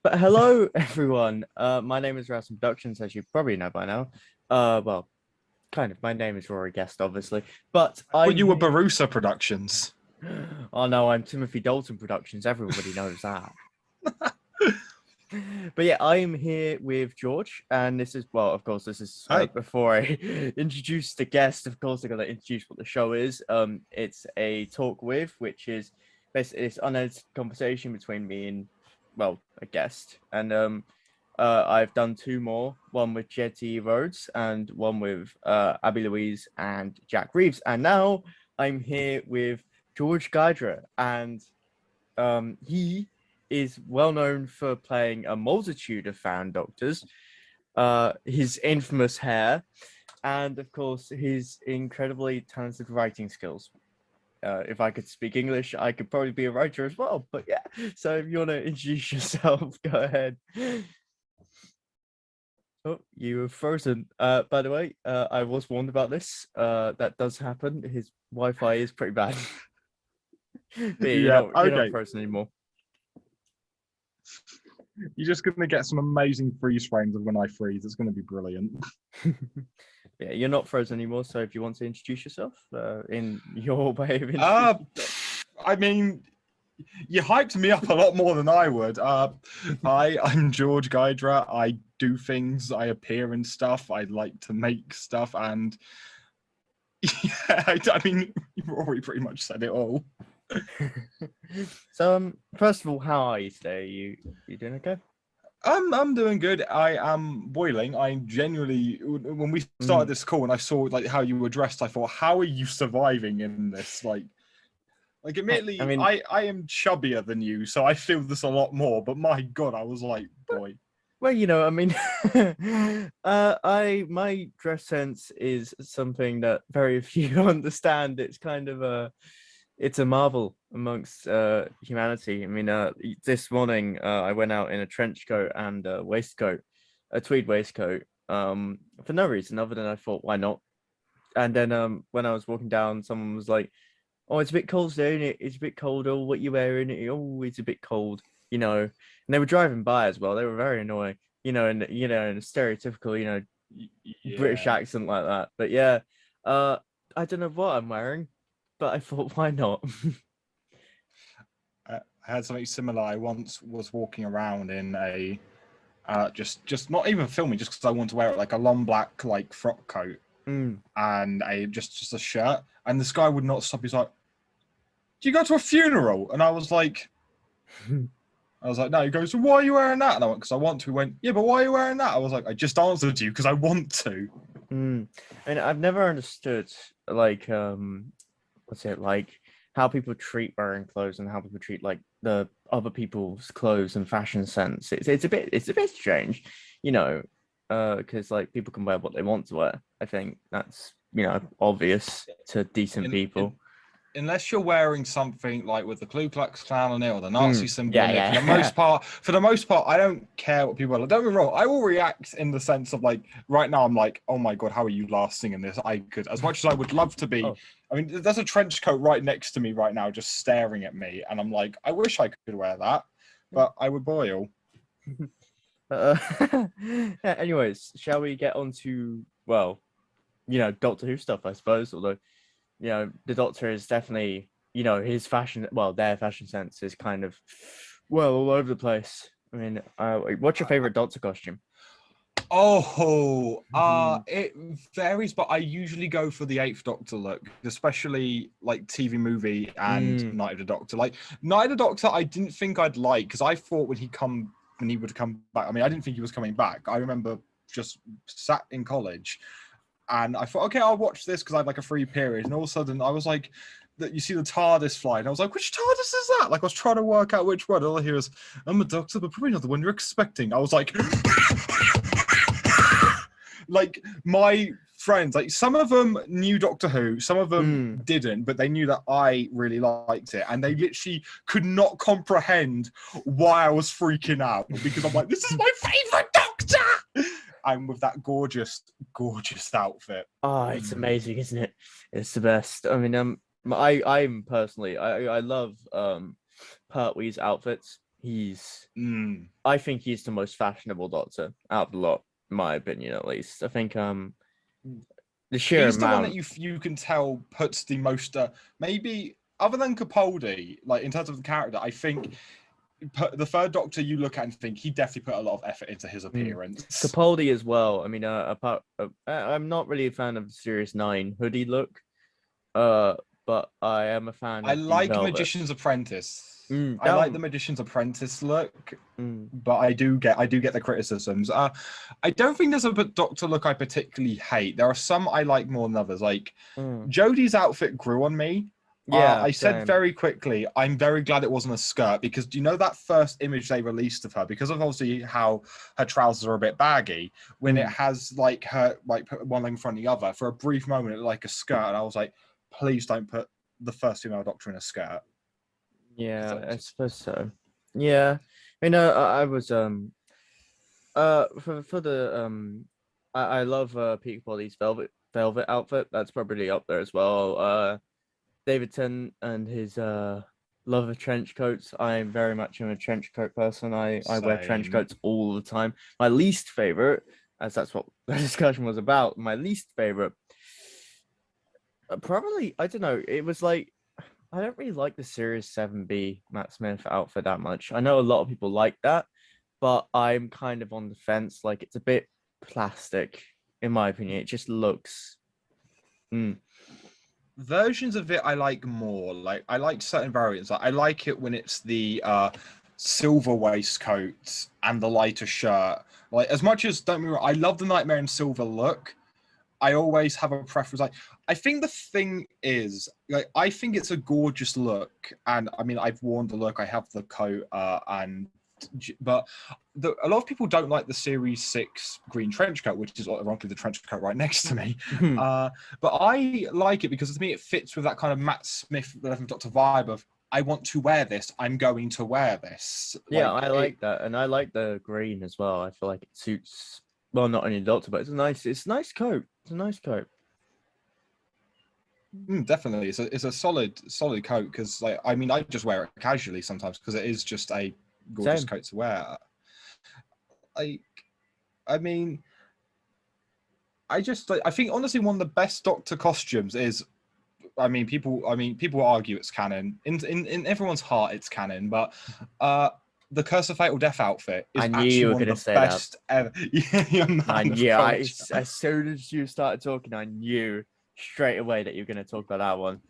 But hello, everyone. My name is Rassilon Productions, as you probably know by now. Well, kind of. My name is Rory Guest, obviously. But Well, I'm you were here. Barusa Productions. Oh no, I'm Timothy Dalton Productions. Everybody knows that. But yeah, I'm here with George, and this is well, of course, this is Hi. before I introduce the guest. Of course, I gotta introduce what the show is. It's a talk with, which is basically this unedited conversation between me and well, a guest, and I've done two more, one with Jetty Rhodes and one with Abby Louise and Jack Reeves, and now I'm here with George Guidera, and he is well known for playing a multitude of fan doctors, his infamous hair, and of course his incredibly talented writing skills. If I could speak English, I could probably be a writer as well. But yeah, so if you want to introduce yourself, go ahead. Oh, you were frozen. By the way, I was warned about this. That does happen. His Wi-Fi is pretty bad. But yeah, Yeah, you're not okay. frozen anymore. You're just going to get some amazing freeze frames of when I freeze. It's going to be brilliant. Yeah, you're not frozen anymore. So if you want to introduce yourself in your way of Uh, introducing yourself. I mean, you hyped me up a lot more than I would. I'm George Guidera. I do things. I appear in stuff. I like to make stuff. And yeah, I mean, Rory pretty much said it all. So first of all, how are you today? You doing okay? I'm doing good. I am boiling. I genuinely, when we started Mm. this call and I saw like how you were dressed, I thought, how are you surviving in this? Like I admittedly, mean, I am chubbier than you, so I feel this a lot more. But my God, I was like, boy. well, I mean, I my dress sense is something that very few understand. It's kind of it's a marvel amongst humanity. I mean, this morning I went out in a trench coat and a waistcoat, a tweed waistcoat, for no reason other than I thought, why not? And then when I was walking down, someone was like, "Oh, it's a bit cold today, isn't it? It's a bit cold. Oh, what you wearing? Oh, it's a bit cold." And they were driving by as well. They were very annoying, and in a stereotypical, British Yeah, accent like that. But yeah, uh, I don't know what I'm wearing, but I thought, why not? I had something similar. I once was walking around in a just not even filming, just because I wanted to wear it like a long black like frock coat Mm. and a just a shirt, and this guy would not stop. He's like, "Do you go to a funeral?" And I was like, no. He goes, so why are you wearing that? And I went, because I want to. He went, yeah, but why are you wearing that? I was like, I just answered you because I want to. Mm. And I've never understood like what's it like how people treat wearing clothes and how people treat like the other people's clothes and fashion sense. It's a bit strange, because like people can wear what they want to wear. I think that's obvious to decent In, in, people. Unless you're wearing something like with the Ku Klux Klan on it or the Nazi Mm. symbol Yeah, on it, yeah. for the most part, I don't care what people are. Don't get me wrong, I will react in the sense of like right now, I'm like, oh my God, how are you lasting in this? I could, as much as I would love to be. Oh. I mean, there's a trench coat right next to me right now, just staring at me, and I'm like, I wish I could wear that, but I would boil. uh, yeah, anyways, shall we get on to well, Doctor Who stuff, I suppose, although the Doctor is definitely, his fashion, well, their fashion sense is kind of, well, all over the place. I mean, what's your favorite Doctor costume? Oh, Mhm. it varies, but I usually go for the Eighth Doctor look, especially like TV movie and Mm. Night of the Doctor. Like Night of the Doctor, I didn't think I'd like because I thought when he would come back. I mean, I didn't think he was coming back. I remember just sat in college and I thought, okay, I'll watch this because I had like a free period, and all of a sudden I was like, that you see the TARDIS fly, and I was like, which TARDIS is that? Like I was trying to work out which one. All I hear is, I'm a doctor, but probably not the one you're expecting. I was like, like my friends, like some of them knew Doctor Who, some of them Mm. didn't, but they knew that I really liked it, and they literally could not comprehend why I was freaking out because I'm like, this is my favorite Doctor, and with that gorgeous, gorgeous outfit. Oh, it's amazing, isn't it? It's the best. I'm personally, I love Pertwee's outfits. I think he's the most fashionable Doctor out of the lot, in my opinion, at least. I think the sheer He's the one that amount. you can tell puts the most maybe other than Capaldi, like in terms of the character. I think the third Doctor you look at and think he definitely put a lot of effort into his appearance. Capaldi as well. I mean, I'm not really a fan of the Series 9 hoodie look, but I am a fan I of the like velvet. Magician's Apprentice. I That like the one. Magician's Apprentice look, but I do get the criticisms. I don't think there's a Doctor look I particularly hate. There are some I like more than others. Like Jodie's outfit grew on me. Yeah, I said same. very quickly, I'm very glad it wasn't a skirt because do you know that first image they released of her, because of obviously how her trousers are a bit baggy, when it has like her like put one leg in front of the other, for a brief moment it looked like a skirt, and I was like, please don't put the first female Doctor in a skirt. Yeah, I suppose so. Yeah, I was for the I love Peter Capaldi's velvet outfit. That's probably up there as well. David Tennant and his love of trench coats. I'm very much a trench coat person. I wear trench Same. coats all the time. My least favorite, as that's what the discussion was about, my least favorite, probably, I don't know. It was like, I don't really like the Series 7B Matt Smith outfit that much. I know a lot of people like that, but I'm kind of on the fence. Like, it's a bit plastic, in my opinion. It just looks. Versions of it I like more. Like I like certain variants. Like, I like it when it's the silver waistcoat and the lighter shirt. Like as much as, don't get me wrong, I love the Nightmare in Silver look. I always have a preference. Like I think the thing is, like I think it's a gorgeous look, and I mean I've worn the look. I have the coat, but a lot of people don't like the Series 6 green trench coat, which is ironically the trench coat right next to me. But I like it because to me it fits with that kind of Matt Smith, the 11th Doctor vibe of, I want to wear this, I'm going to wear this. Yeah, Like I like that, and I like the green as well. I feel like it suits, well, not only the Doctor, but it's a nice coat. It's a nice coat. Definitely, it's a solid coat because like I mean I just wear it casually sometimes because it is just a gorgeous Same. coat to wear. Like, I mean, I think honestly one of the best Doctor costumes is, I mean people argue it's canon. In everyone's heart it's canon, but the Curse of Fatal Death outfit is I knew you actually were one of gonna the say that. best ever. You're a I man of knew. culture. As soon as you started talking, I knew straight away that you're gonna talk about that one.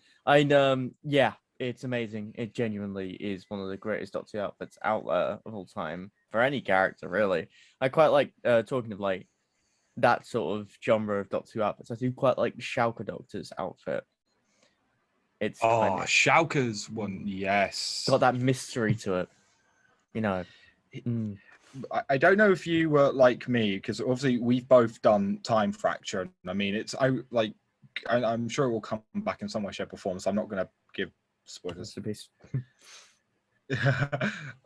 Yeah, it's amazing. It genuinely is one of the greatest Doctor Who outfits out there of all time for any character, really. I quite like talking of like that sort of genre of Doctor Who outfits. I do quite like the Shouker Doctor's outfit. It's kind Oh, of Schalke's one, yes. got that mystery to it, you know. I don't know if you were like me, because obviously we've both done Time Fracture. I mean, I'm sure it will come back in some way, shape, or form. So I'm not going to give spoilers.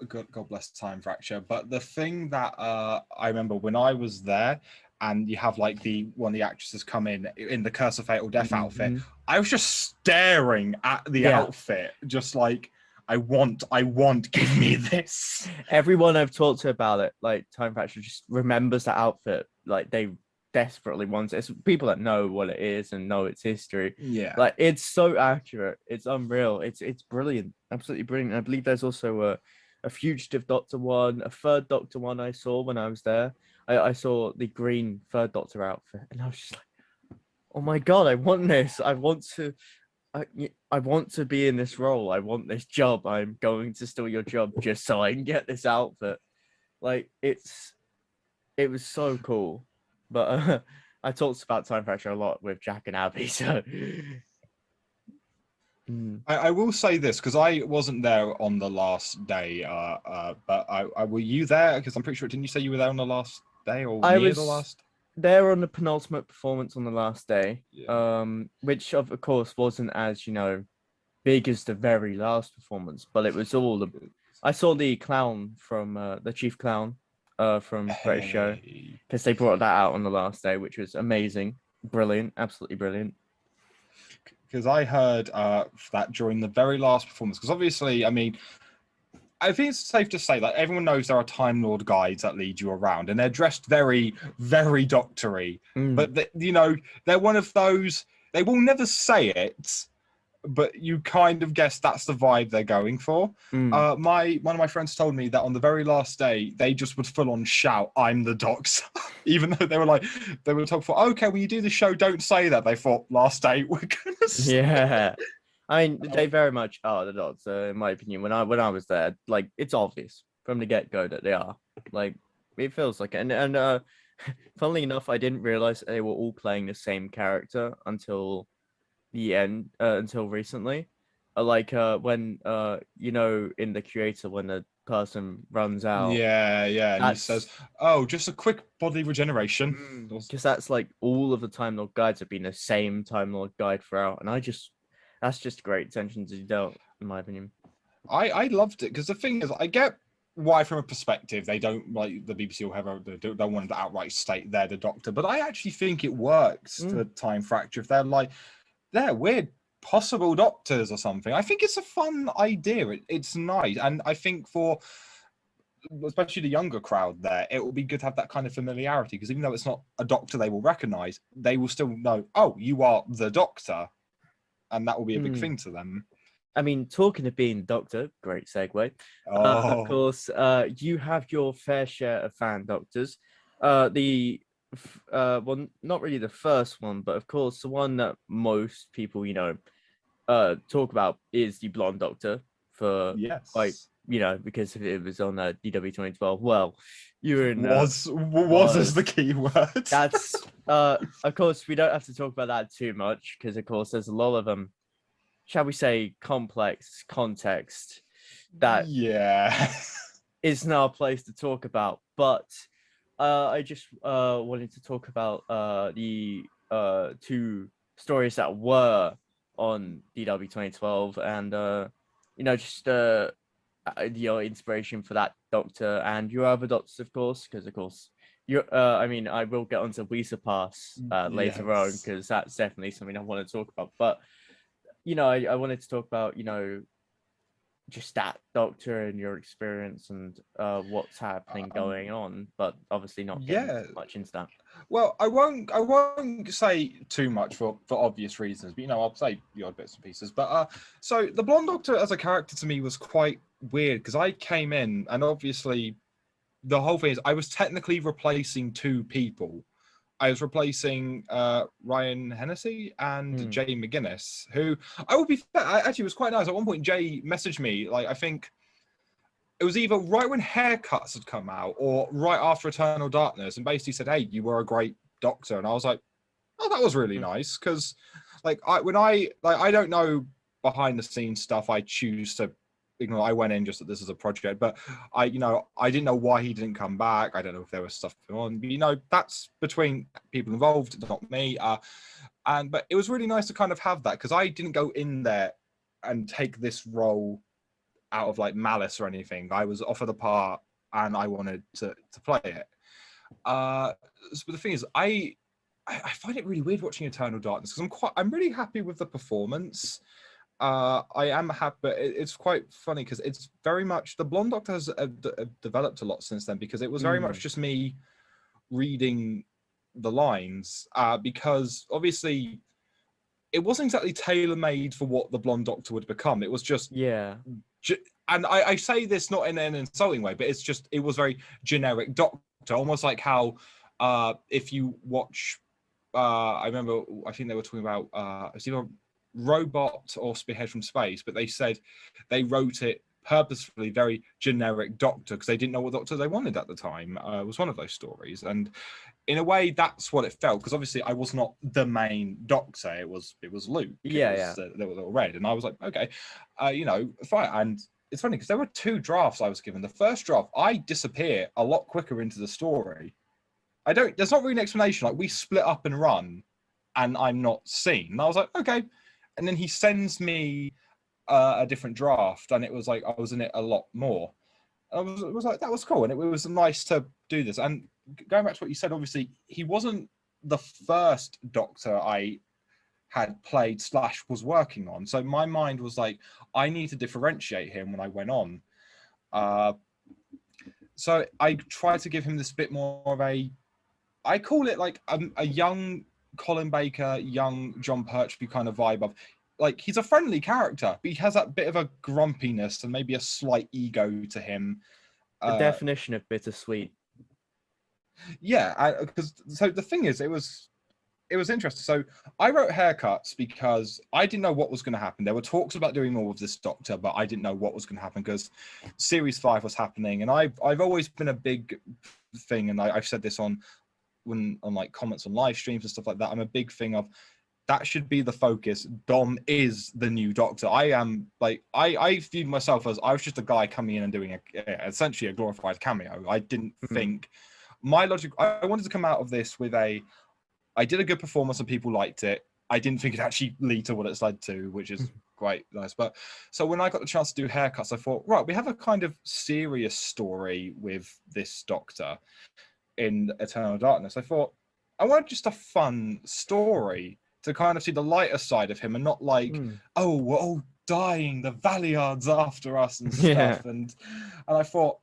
God bless Time Fracture. But the thing that I remember when I was there, and you have like one of the actresses come in the Curse of Fatal Death outfit, I was just staring at the outfit, just like, I want, give me this. Everyone I've talked to about it, like Time Fracture, just remembers that outfit. Like they desperately want it. It's people that know what it is and know its history. Yeah. Like it's so accurate. It's unreal. It's brilliant. Absolutely brilliant. I believe there's also a Fugitive Doctor one, a Third Doctor one I saw when I was there. I saw the green Third Doctor outfit, and I was just like, oh my god, I want this. I want to be in this role. I want this job. I'm going to steal your job just so I can get this outfit. Like it was so cool. But I talked about Time Fracture a lot with Jack and Abby. So I will say this because I wasn't there on the last day. But I were you there? Because I'm pretty sure, didn't you say you were there on the last day or I near the was last? there on the penultimate performance on the last day. Yeah. Which of course wasn't as big as the very last performance, but it was all the. I saw the clown from the chief clown from British Show, because they brought that out on the last day, which was amazing, brilliant, absolutely brilliant. Because I heard that during the very last performance, because obviously, I mean, I think it's safe to say that everyone knows there are Time Lord guides that lead you around, and they're dressed very, very doctory. Mm, But you know, they're one of those. They will never say it, but you kind of guess that's the vibe they're going for. mm. One of my friends told me that on the very last day, they just would full on shout, "I'm the Doctor," even though they were told for, okay, when you do the show, don't say that. They thought last day we're gonna say. Yeah. I mean, they very much are the Doctor, in my opinion. When I was there, like it's obvious from the get-go that they are. Like it feels like it. And funnily enough, I didn't realize they were all playing the same character until the end, until recently. When you know, in the creator, when the person runs out, Yeah, yeah, and he says, that's "Oh, just a quick bodily regeneration." because that's like all of the Time Lord guides have been the same Time Lord guide throughout, and that's just great attention to detail, in my opinion. I loved it because the thing is, I get why from a perspective they don't like the BBC or whoever they don't want to outright state they're the Doctor, but I actually think it works for time fracture if they're like they're weird possible doctors or something. I think it's a fun idea. It's nice, and I think for especially the younger crowd there, it will be good to have that kind of familiarity because even though it's not a doctor they will recognize, they will still know, oh, you are the Doctor, and that will be a big thing to them. I mean, talking of being Doctor, great segue. Of Oh, course, you have your fair share of fan Doctors. Well, not really the first one, but of course, the one that most people, talk about is the Blonde Doctor for like, yes. because it was on DW 2012. Well, you were in Was is the key word. that's of course we don't have to talk about that too much because of course there's a lot of shall we say, complex context that Yeah. is now a place to talk about. But I just wanted to talk about the two stories that were on DW 2012 and, just your inspiration for that Doctor and your other Doctors, of course, because, of course, I mean, I will get onto We Surpass later on Yes. because that's definitely something I want to talk about. But I wanted to talk about, just that Doctor and your experience and what's happening going on, but obviously not getting Yeah. much into that. Well, I won't say too much for obvious reasons, but I'll say the odd bits and pieces. But so the Blonde Doctor as a character to me was quite weird because I came in and obviously the whole thing is I was technically replacing two people. I was replacing Ryan Hennessy and Jay McGuinness, who I will be fair, actually was quite nice. At one point, Jay messaged me, like, I think it was either right when Haircuts had come out or right after Eternal Darkness, and basically said, "Hey, you were a great Doctor." And I was like, "Oh, that was really nice." Because, like, I don't know behind the scenes stuff. I choose to ignore. I went in just that this is a project, but I didn't know why he didn't come back. I don't know if there was stuff going on. But, that's between people involved, not me. But it was really nice to kind of have that because I didn't go in there and take this role out of like malice or anything. I was offered a part and I wanted to play it. But the thing is, I find it really weird watching Eternal Darkness because I'm really happy with the performance. I am happy, but it's quite funny because it's very much the Blonde Doctor has developed a lot since then because it was very much just me reading the lines because obviously it wasn't exactly tailor-made for what the Blonde Doctor would become. It was just and I say this not in an insulting way, but it was very generic Doctor, almost like how if you watch I remember I think they were talking about it's either Robot or Spearhead from Space, but they said they wrote it purposefully very generic Doctor because they didn't know what Doctor they wanted at the time. It was one of those stories, and in a way that's what it felt because obviously I was not the main Doctor. It was Luke. The little red, and I was like, okay, fine. And it's funny because there were two drafts I was given. The first draft, I disappear a lot quicker into the story. There's not really an explanation. Like we split up and run, and I'm not seen. And I was like, okay. And then he sends me a different draft, and it was like I was in it a lot more. And it was like that was cool, and it was nice to do this. And going back to what you said, obviously he wasn't the first Doctor I had played / was working on. So my mind was like, I need to differentiate him when I went on. So I try to give him this bit more of I call it like a young Colin Baker, young John Pertwee kind of vibe of, like, he's a friendly character, but he has that bit of a grumpiness and maybe a slight ego to him. The definition of bittersweet. Yeah, because so the thing is, it was interesting. So I wrote haircuts because I didn't know what was going to happen. There were talks about doing more with this Doctor, but I didn't know what was going to happen because Series 5 was happening, and I've always been a big thing, and I've said this on like comments on live streams and stuff like that. I'm a big thing of that should be the focus. Dom is the new Doctor. I am like I viewed myself as I was just a guy coming in and doing essentially a glorified cameo. I didn't think my logic. I wanted to come out of this with I did a good performance and people liked it. I didn't think it actually lead to what it's led to, which is quite nice. But so when I got the chance to do haircuts, I thought, right, we have a kind of serious story with this Doctor in Eternal Darkness. I thought, I want just a fun story to kind of see the lighter side of him and not like, oh, we're all dying, the Valiard's after us and stuff. Yeah. And I thought,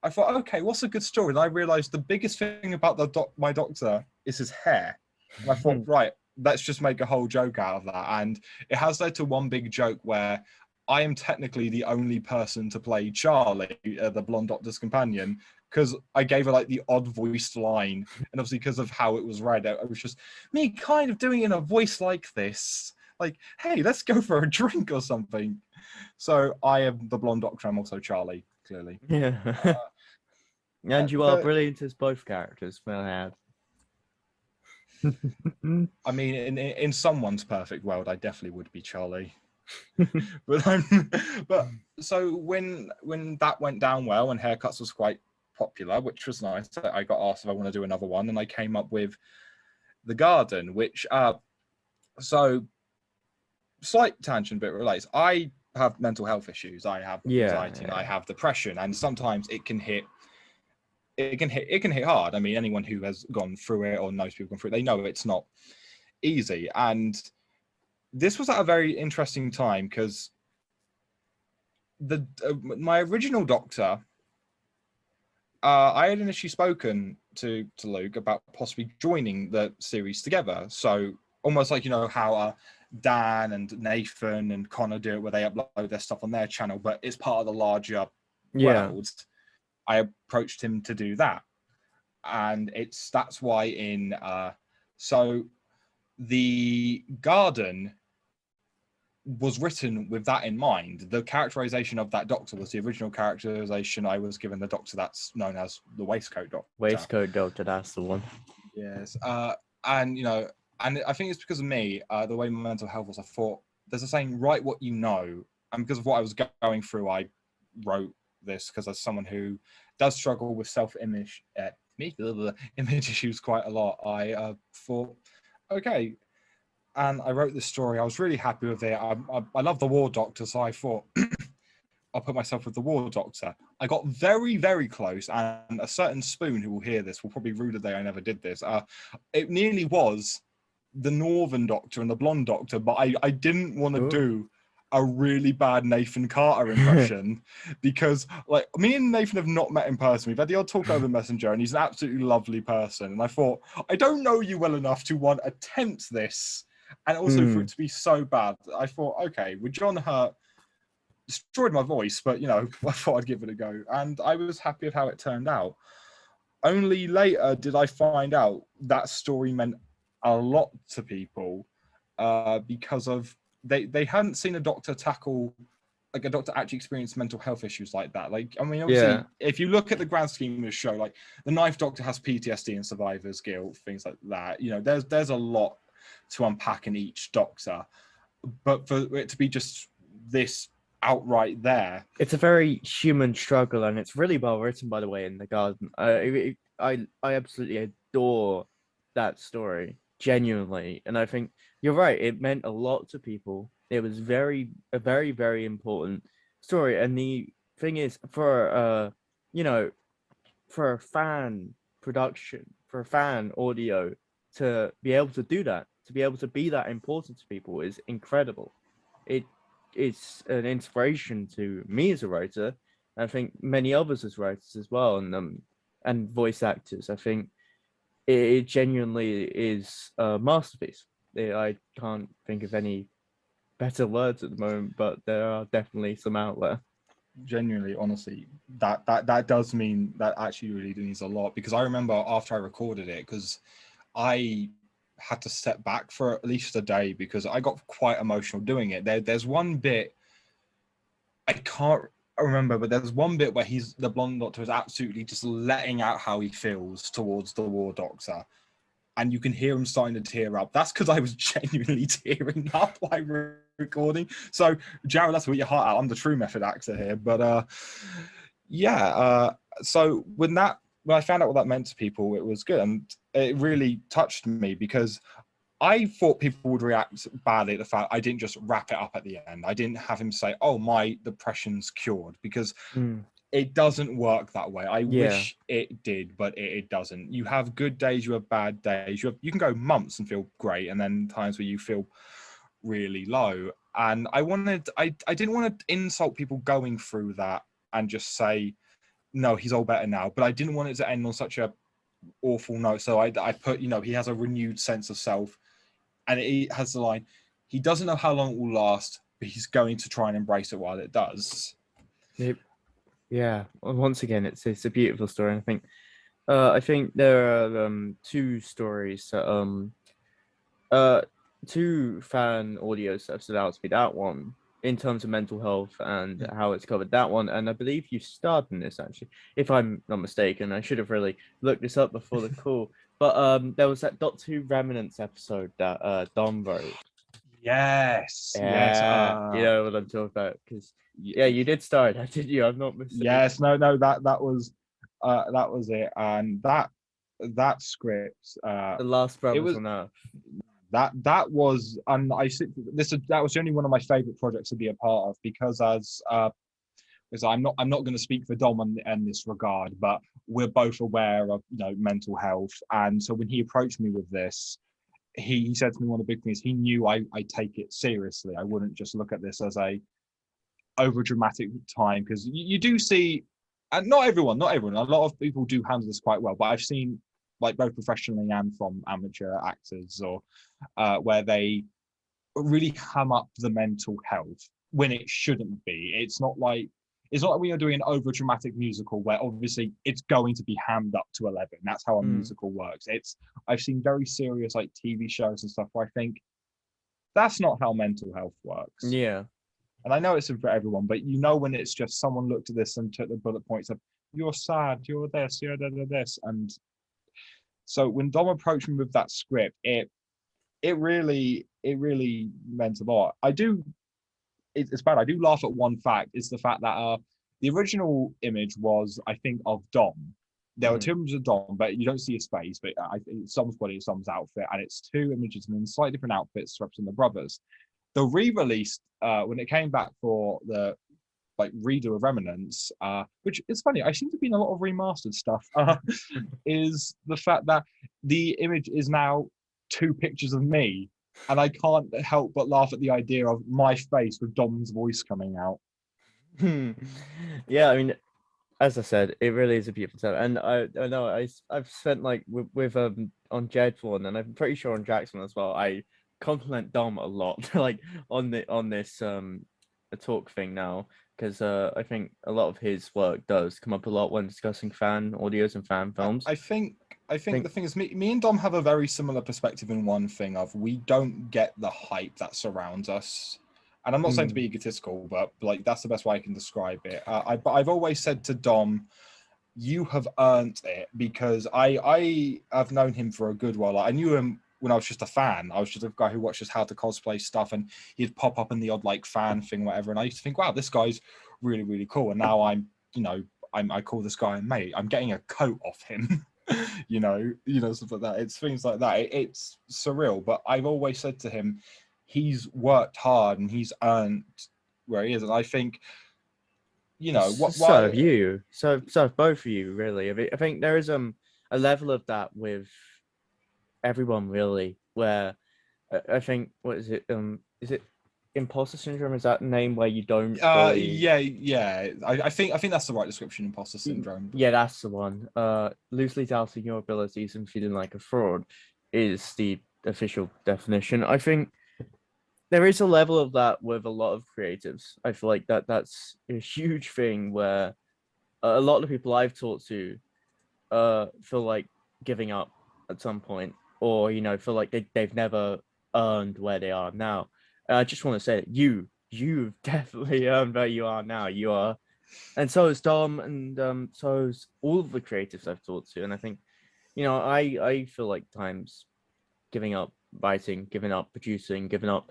okay, what's a good story? And I realized the biggest thing about my Doctor is his hair. And I thought, right, let's just make a whole joke out of that. And it has led to one big joke where I am technically the only person to play Charlie, the blonde Doctor's companion, because I gave her like the odd voiced line. And obviously because of how it was read, it was just me kind of doing it in a voice like this. Like, hey, let's go for a drink or something. So I am the blonde Doctor. I'm also Charlie, clearly. Yeah. And you are brilliant as both characters, may I add. I mean, in someone's perfect world, I definitely would be Charlie. but so when that went down well and haircuts was quite popular, which was nice, I got asked if I want to do another one, and I came up with The Garden, which so slight tangent but relates. I have mental health issues. I have anxiety and I have depression, and sometimes it can hit hard. I mean, anyone who has gone through it or knows people gone through it, they know it's not easy. And this was at a very interesting time because my original Doctor, I had initially spoken to Luke about possibly joining the series together. So almost like, you know, how Dan and Nathan and Connor do it, where they upload their stuff on their channel, but it's part of the larger world. I approached him to do that, and that's why in so The Garden was written with that in mind. The characterization of that Doctor was the original characterization I was given, the Doctor that's known as the Waistcoat Doctor. Waistcoat Doctor, that's the one. Yes, and you know, and I think it's because of me, the way my mental health was. I thought there's a saying, write what you know, and because of what I was going through, I wrote this because as someone who does struggle with self-image image issues quite a lot, I thought, okay, and I wrote this story. I was really happy with it. I love the War Doctor, so I thought I'll put myself with the War Doctor. I got very, very close, and a certain spoon who will hear this will probably rue the day I never did this. It nearly was the Northern Doctor and the Blonde Doctor, but I didn't want to do a really bad Nathan Carter impression because, like, me and Nathan have not met in person. We've had the odd talk over Messenger, and he's an absolutely lovely person. And I thought, I don't know you well enough to attempt this, and also for it to be so bad. I thought, okay, with John Hurt, destroyed my voice, but you know, I thought I'd give it a go, and I was happy with how it turned out. Only later did I find out that story meant a lot to people because of they hadn't seen a Doctor tackle, like a Doctor actually experience mental health issues like that. Like, I mean, obviously, if you look at the grand scheme of the show, like the Ninth Doctor has PTSD and survivor's guilt, things like that. You know, there's a lot to unpack in each Doctor, but for it to be just this outright there, it's a very human struggle, and it's really well written, by the way, in The Garden. I absolutely adore that story, genuinely, and I think you're right. It meant a lot to people. It was a very, very important story, and the thing is, for you know, for a fan production, for a fan audio, to be able to do that, to be able to be that important to people is incredible. It's an inspiration to me as a writer, I think many others as writers as well, and voice actors. I think it genuinely is a masterpiece. I can't think of any better words at the moment, but there are definitely some out there. Genuinely, honestly, that does mean that actually really means a lot, because I remember after I recorded it, because I had to step back for at least a day because I got quite emotional doing it. There's one bit I can't remember, but there's one bit where the blonde doctor is absolutely just letting out how he feels towards the war doctor, and you can hear him starting to tear up. That's because I was genuinely tearing up while recording. So, Jared, that's what your heart out. I'm the true method actor here, but so when I found out what that meant to people, it was good, and it really touched me because I thought people would react badly at the fact I didn't just wrap it up at the end. I didn't have him say, "Oh, my depression's cured," because it doesn't work that way. I wish it did, but it doesn't. You have good days, you have bad days. You can go months and feel great, and then times where you feel really low. And I didn't want to insult people going through that and just say, "No, he's all better now." But I didn't want it to end on such a awful note. So I put, he has a renewed sense of self, and it has the line, "He doesn't know how long it will last, but he's going to try and embrace it while it does." Yeah. Once again, it's a beautiful story. And I think there are two stories that two fan audios that have stood out to me. That one in terms of mental health and how it's covered, that one, and I believe you starred in this actually, if I'm not mistaken. I should have really looked this up before the call. But there was that Doctor Who Remnants episode that Dom wrote. Yes. You know what I'm talking about, because you did star in that, didn't you? I'm not mistaken. Yes, no, that was it, and that script, The Last Brothers was on Earth. that was, and that was only one of my favorite projects to be a part of, because because I'm not going to speak for Dom in this regard, but we're both aware of mental health, and so when he approached me with this, he said to me one of the big things, he knew I take it seriously. I wouldn't just look at this as a over dramatic time, because you do see, and not everyone, a lot of people do handle this quite well, but I've seen, like, both professionally and from amateur actors, or where they really ham up the mental health when it shouldn't be. It's not like when you're doing an over dramatic musical where obviously it's going to be hammed up to 11. That's how a musical works. I've seen very serious, like, TV shows and stuff where I think that's not how mental health works. Yeah. And I know it's for everyone, but when it's just someone looked at this and took the bullet points of, "You're sad, you're this, you're this." And so when Dom approached me with that script, it really meant a lot. It's bad. I do laugh at one fact. It's the fact that the original image was, I think, of Dom. There were two images of Dom, but you don't see his face. But I think some's body, some's outfit, and it's two images in slightly different outfits representing the brothers. The re-release, when it came back for the redo of Remnants, which is funny, I seem to be in a lot of remastered stuff, is the fact that the image is now two pictures of me, and I can't help but laugh at the idea of my face with Dom's voice coming out. Yeah, I mean, as I said, it really is a beautiful time, and I know I've spent with on Jed one, and I'm pretty sure on Jackson as well. I compliment Dom a lot, like on this a talk thing now, because I think a lot of his work does come up a lot when discussing fan audios and fan films. I think the thing is, me and Dom have a very similar perspective in one thing of, we don't get the hype that surrounds us. And I'm not saying to be egotistical, but like, that's the best way I can describe it. I've always said to Dom, you have earned it, because I have known him for a good while. I knew him when I was just a fan. I was just a guy who watches how to cosplay stuff, and he'd pop up in the odd like fan thing, whatever. And I used to think, wow, this guy's really, really cool. And now I call this guy a mate. I'm getting a coat off him. Stuff like that. It's things like that. It's surreal. But I've always said to him, he's worked hard and he's earned where he is. And I think, so have you. So have both of you, really. I think there is a level of that with everyone, really, where I think, what is it? Is it imposter syndrome, is that a name where you don't fully... Yeah. I think that's the right description. Imposter syndrome. Yeah, that's the one. Loosely doubting your abilities and feeling like a fraud is the official definition. I think there is a level of that with a lot of creatives. I feel like that's a huge thing where a lot of people I've talked to feel like giving up at some point, or feel like they've never earned where they are now. And I just want to say that you've definitely earned where you are now. You are, and so is Dom, and so is all of the creatives I've talked to. And I think, I feel like times giving up writing, giving up producing, giving up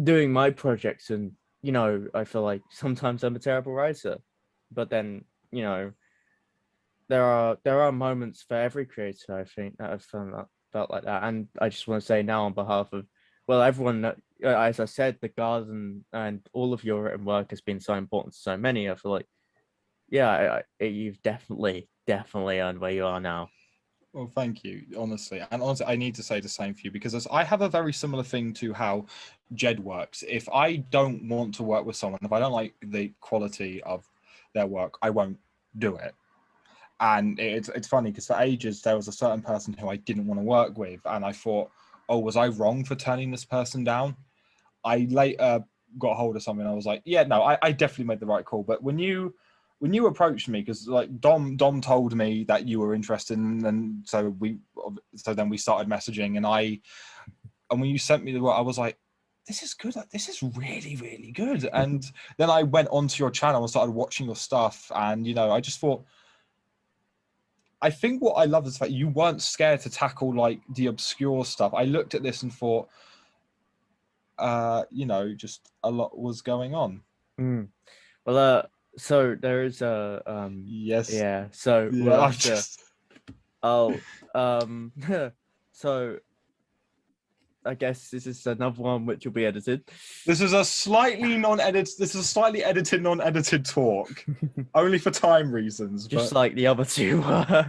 doing my projects, and I feel like sometimes I'm a terrible writer, but then there are moments for every creator, I think, that I've felt like that. And I just want to say now on behalf of, well, everyone that, as I said, the garden and all of your written work has been so important to so many. I feel like, yeah, you've definitely earned where you are now. Well, thank you, honestly. And honestly, I need to say the same for you because I have a very similar thing to how Jed works. If I don't want to work with someone, if I don't like the quality of their work, I won't do it. And it's funny because for ages there was a certain person who I didn't want to work with, and I thought, oh, was I wrong for turning this person down? I later got hold of something. I was like, yeah, no, I definitely made the right call. But when you approached me, because like Dom told me that you were interested, and so then we started messaging, and when you sent me the work, I was like, this is good. Like, this is really, really good. And then I went onto your channel and started watching your stuff, and I just thought, I think what I love is the fact you weren't scared to tackle like the obscure stuff. I looked at this and thought, just a lot was going on. Mm. Well, so there is a Yes. yeah. So Yeah. we'll I'm have to. just. Oh, so I guess this is another one which will be edited. This is a slightly non-edited. This is a slightly edited, non-edited talk, only for time reasons. Just But like the other two were.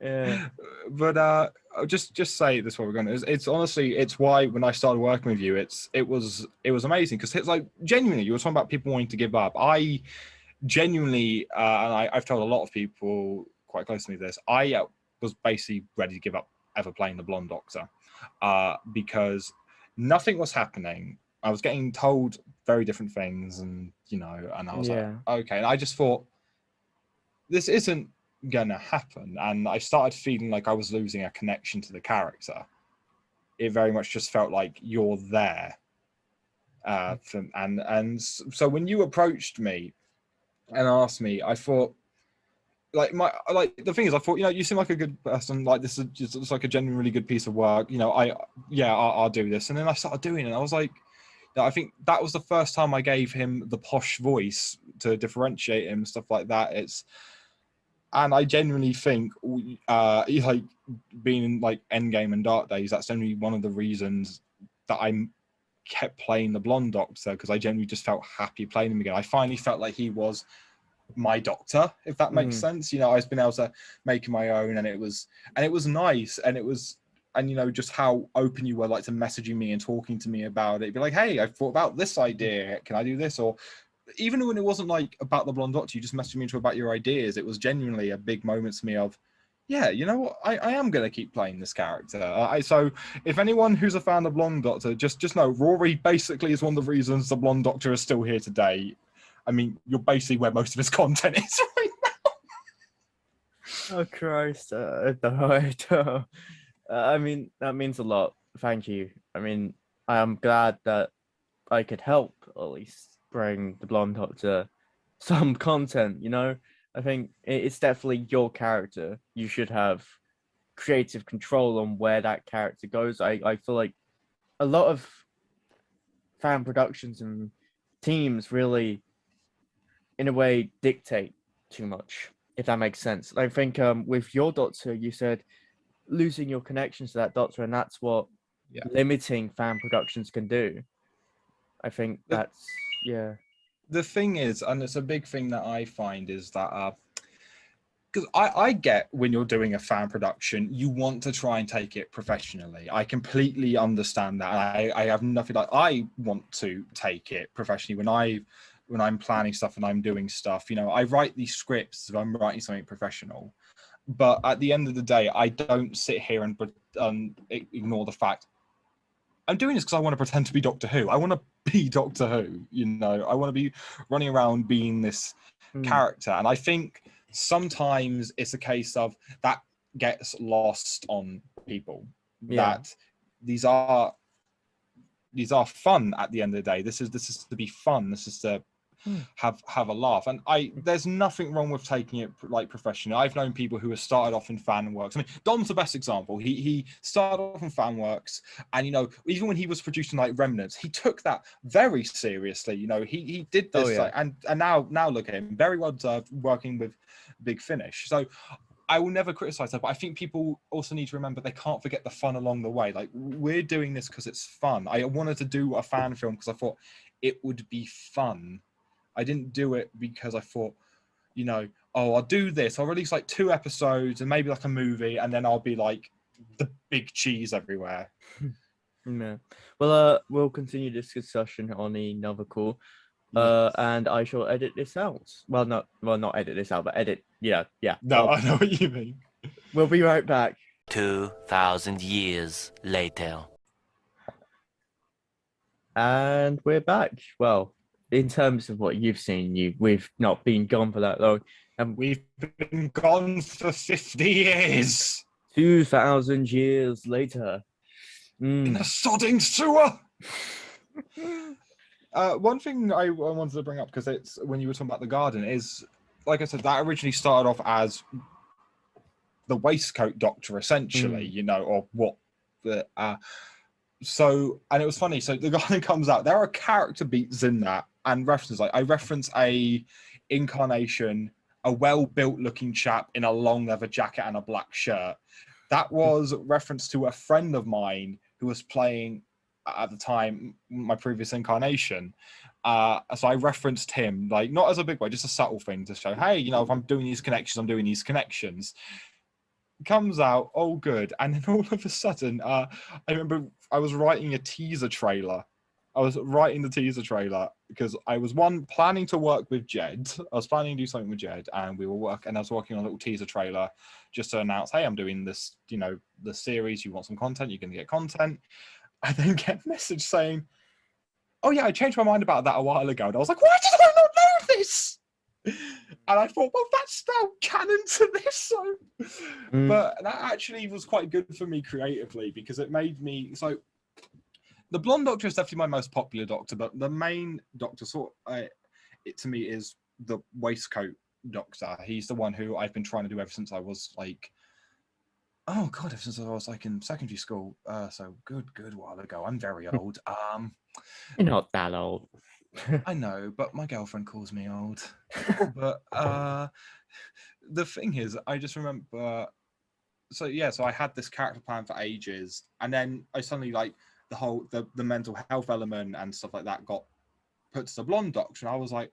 Yeah. but I'll just say this while we're going. It's honestly, it's why when I started working with you, it was amazing because it's like genuinely you were talking about people wanting to give up. I genuinely, and I've told a lot of people quite close to me this. I was basically ready to give up ever playing the Blonde Doctor because nothing was happening. I was getting told very different things, and and I was like, okay. And I just thought, this isn't gonna happen. And I started feeling like I was losing a connection to the character. It very much just felt like you're there. So when you approached me and asked me, I thought, the thing is, I thought, you seem like a good person. Like, this is just it's like a genuinely really good piece of work. I'll do this. And then I started doing it. And I was like, I think that was the first time I gave him the posh voice to differentiate him, stuff like that. And I genuinely think, like being in like Endgame and Dark Days, that's only one of the reasons that I kept playing the Blonde Doctor, because I genuinely just felt happy playing him again. I finally felt like he was my doctor, if that makes sense. I've been able to make my own, and it was nice, and just how open you were, like, to messaging me and talking to me about it. Be like, hey, I've thought about this idea, can I do this? Or even when it wasn't like about the Blonde Doctor, you just messaged me about your ideas. It was genuinely a big moment to me of, yeah, you know what, I am going to keep playing this character. So if anyone who's a fan of Blonde Doctor, just know Rory basically is one of the reasons the Blonde Doctor is still here today. I mean, you're basically where most of his content is right now. Oh Christ! No. I mean, that means a lot. Thank you. I mean, I am glad that I could help at least bring the Blonde Doctor some content. I think it's definitely your character. You should have creative control on where that character goes. I feel like a lot of fan productions and teams really, in a way, dictate too much, if that makes sense. I think with your Doctor, you said losing your connections to that Doctor, and that's what limiting fan productions can do. I think that's the thing is, and it's a big thing that I find, is that because I get when you're doing a fan production, you want to try and take it professionally. I completely understand that. I have nothing like, I want to take it professionally when I'm planning stuff and I'm doing stuff. You know, I write these scripts if I'm writing something professional. But at the end of the day, I don't sit here and ignore the fact I'm doing this because I want to pretend to be Doctor Who. I want to be Doctor Who. You know, I want to be running around being this character. And I think sometimes it's a case of that gets lost on people. That these are fun at the end of the day. This is to be fun. This is to have a laugh. And there's nothing wrong with taking it like professionally. I've known people who have started off in fan works. I mean, Dom's the best example. He started off in fan works, and you know, even when he was producing like Remnants, he took that very seriously. You know, he did this like, and now look at him, very well deserved, working with Big Finish. So I will never criticize that, but I think people also need to remember they can't forget the fun along the way. Like, we're doing this because it's fun. I wanted to do a fan film because I thought it would be fun. I didn't do it because I thought, you know, oh, I'll do this. I'll release like 2 episodes and maybe like a movie, and then I'll be like the big cheese everywhere. Yeah. Well, we'll continue this discussion on another call. And I shall edit this out. Well, not edit this out, but edit. Yeah. No, I know what you mean. We'll be right back. 2,000 years later. And we're back. Well, in terms of what you've seen, we've not been gone for that long. And we've been gone for 50 years. 2,000 years later. In a sodding sewer. One thing I wanted to bring up, because it's when you were talking about the garden, is, like I said, that originally started off as the waistcoat doctor, essentially, you know, or what the so, and it was funny. So the garden comes out. There are character beats in that and references. Like, I reference a incarnation, a well-built looking chap in a long leather jacket and a black shirt. That was reference to a friend of mine who was playing at the time my previous incarnation. So I referenced him, like, not as a big way, just a subtle thing to show, hey, you know, if I'm doing these connections, I'm doing these connections. Comes out, oh good, and then all of a sudden, I remember I was writing a teaser trailer. I was writing the teaser trailer because I was planning to work with Jed. I was planning to do something with Jed, and I was working on a little teaser trailer just to announce, hey, I'm doing this, you know, the series. You want some content? You're going to get content. I then get a message saying, oh yeah, I changed my mind about that a while ago. And I was like, why did I not know this? And I thought, well, that's now canon to this. So, but that actually was quite good for me creatively, because it made me, so the blonde doctor is definitely my most popular doctor, but the main doctor it to me is the waistcoat doctor. He's the one who I've been trying to do ever since I was like, oh god, ever since I was like in secondary school. So good while ago. I'm very old. You're not that old. I know, but my girlfriend calls me old. But the thing is, I just remember. So I had this character plan for ages, and then I suddenly, like, the whole the mental health element and stuff like that got put to the blonde doctor, and I was like,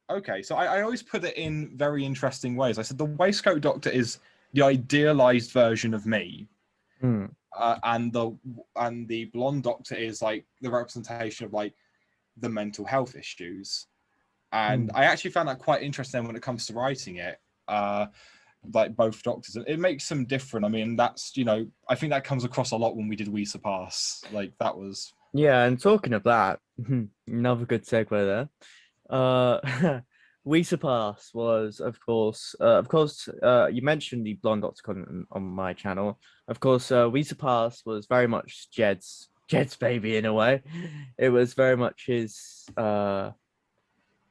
okay. So I always put it in very interesting ways. I said the waistcoat doctor is the idealized version of me, and the blonde doctor is like the representation of like the mental health issues. And I actually found that quite interesting when it comes to writing it, like both doctors. It makes them different. I mean, that's, you know, I think that comes across a lot when we did We Surpass. Like, that was... Yeah, and talking of that, another good segue there. We Surpass was, of course, you mentioned the blonde doctor content on my channel. Of course, We Surpass was very much Jed's baby in a way. It was very much his.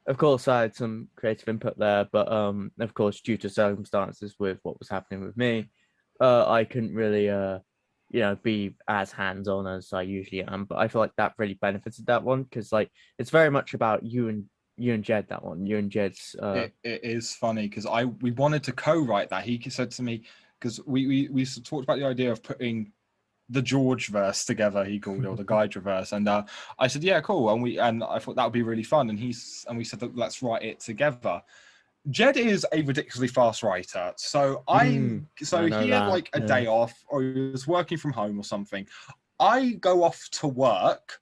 Of course, I had some creative input there, but of course, due to circumstances with what was happening with me, I couldn't really, be as hands-on as I usually am. But I feel like that really benefited that one, because like it's very much about you and Jed. That one, you and Jed's. It is funny because we wanted to co-write that. He said to me, because we talked about the idea of putting the George verse together, he called it, or the Guidera verse, and I said, yeah, cool, and I thought that would be really fun, and we said that let's write it together. Jed is a ridiculously fast writer. So I he know had that, like a yeah. day off, or he was working from home or something. I go off to work,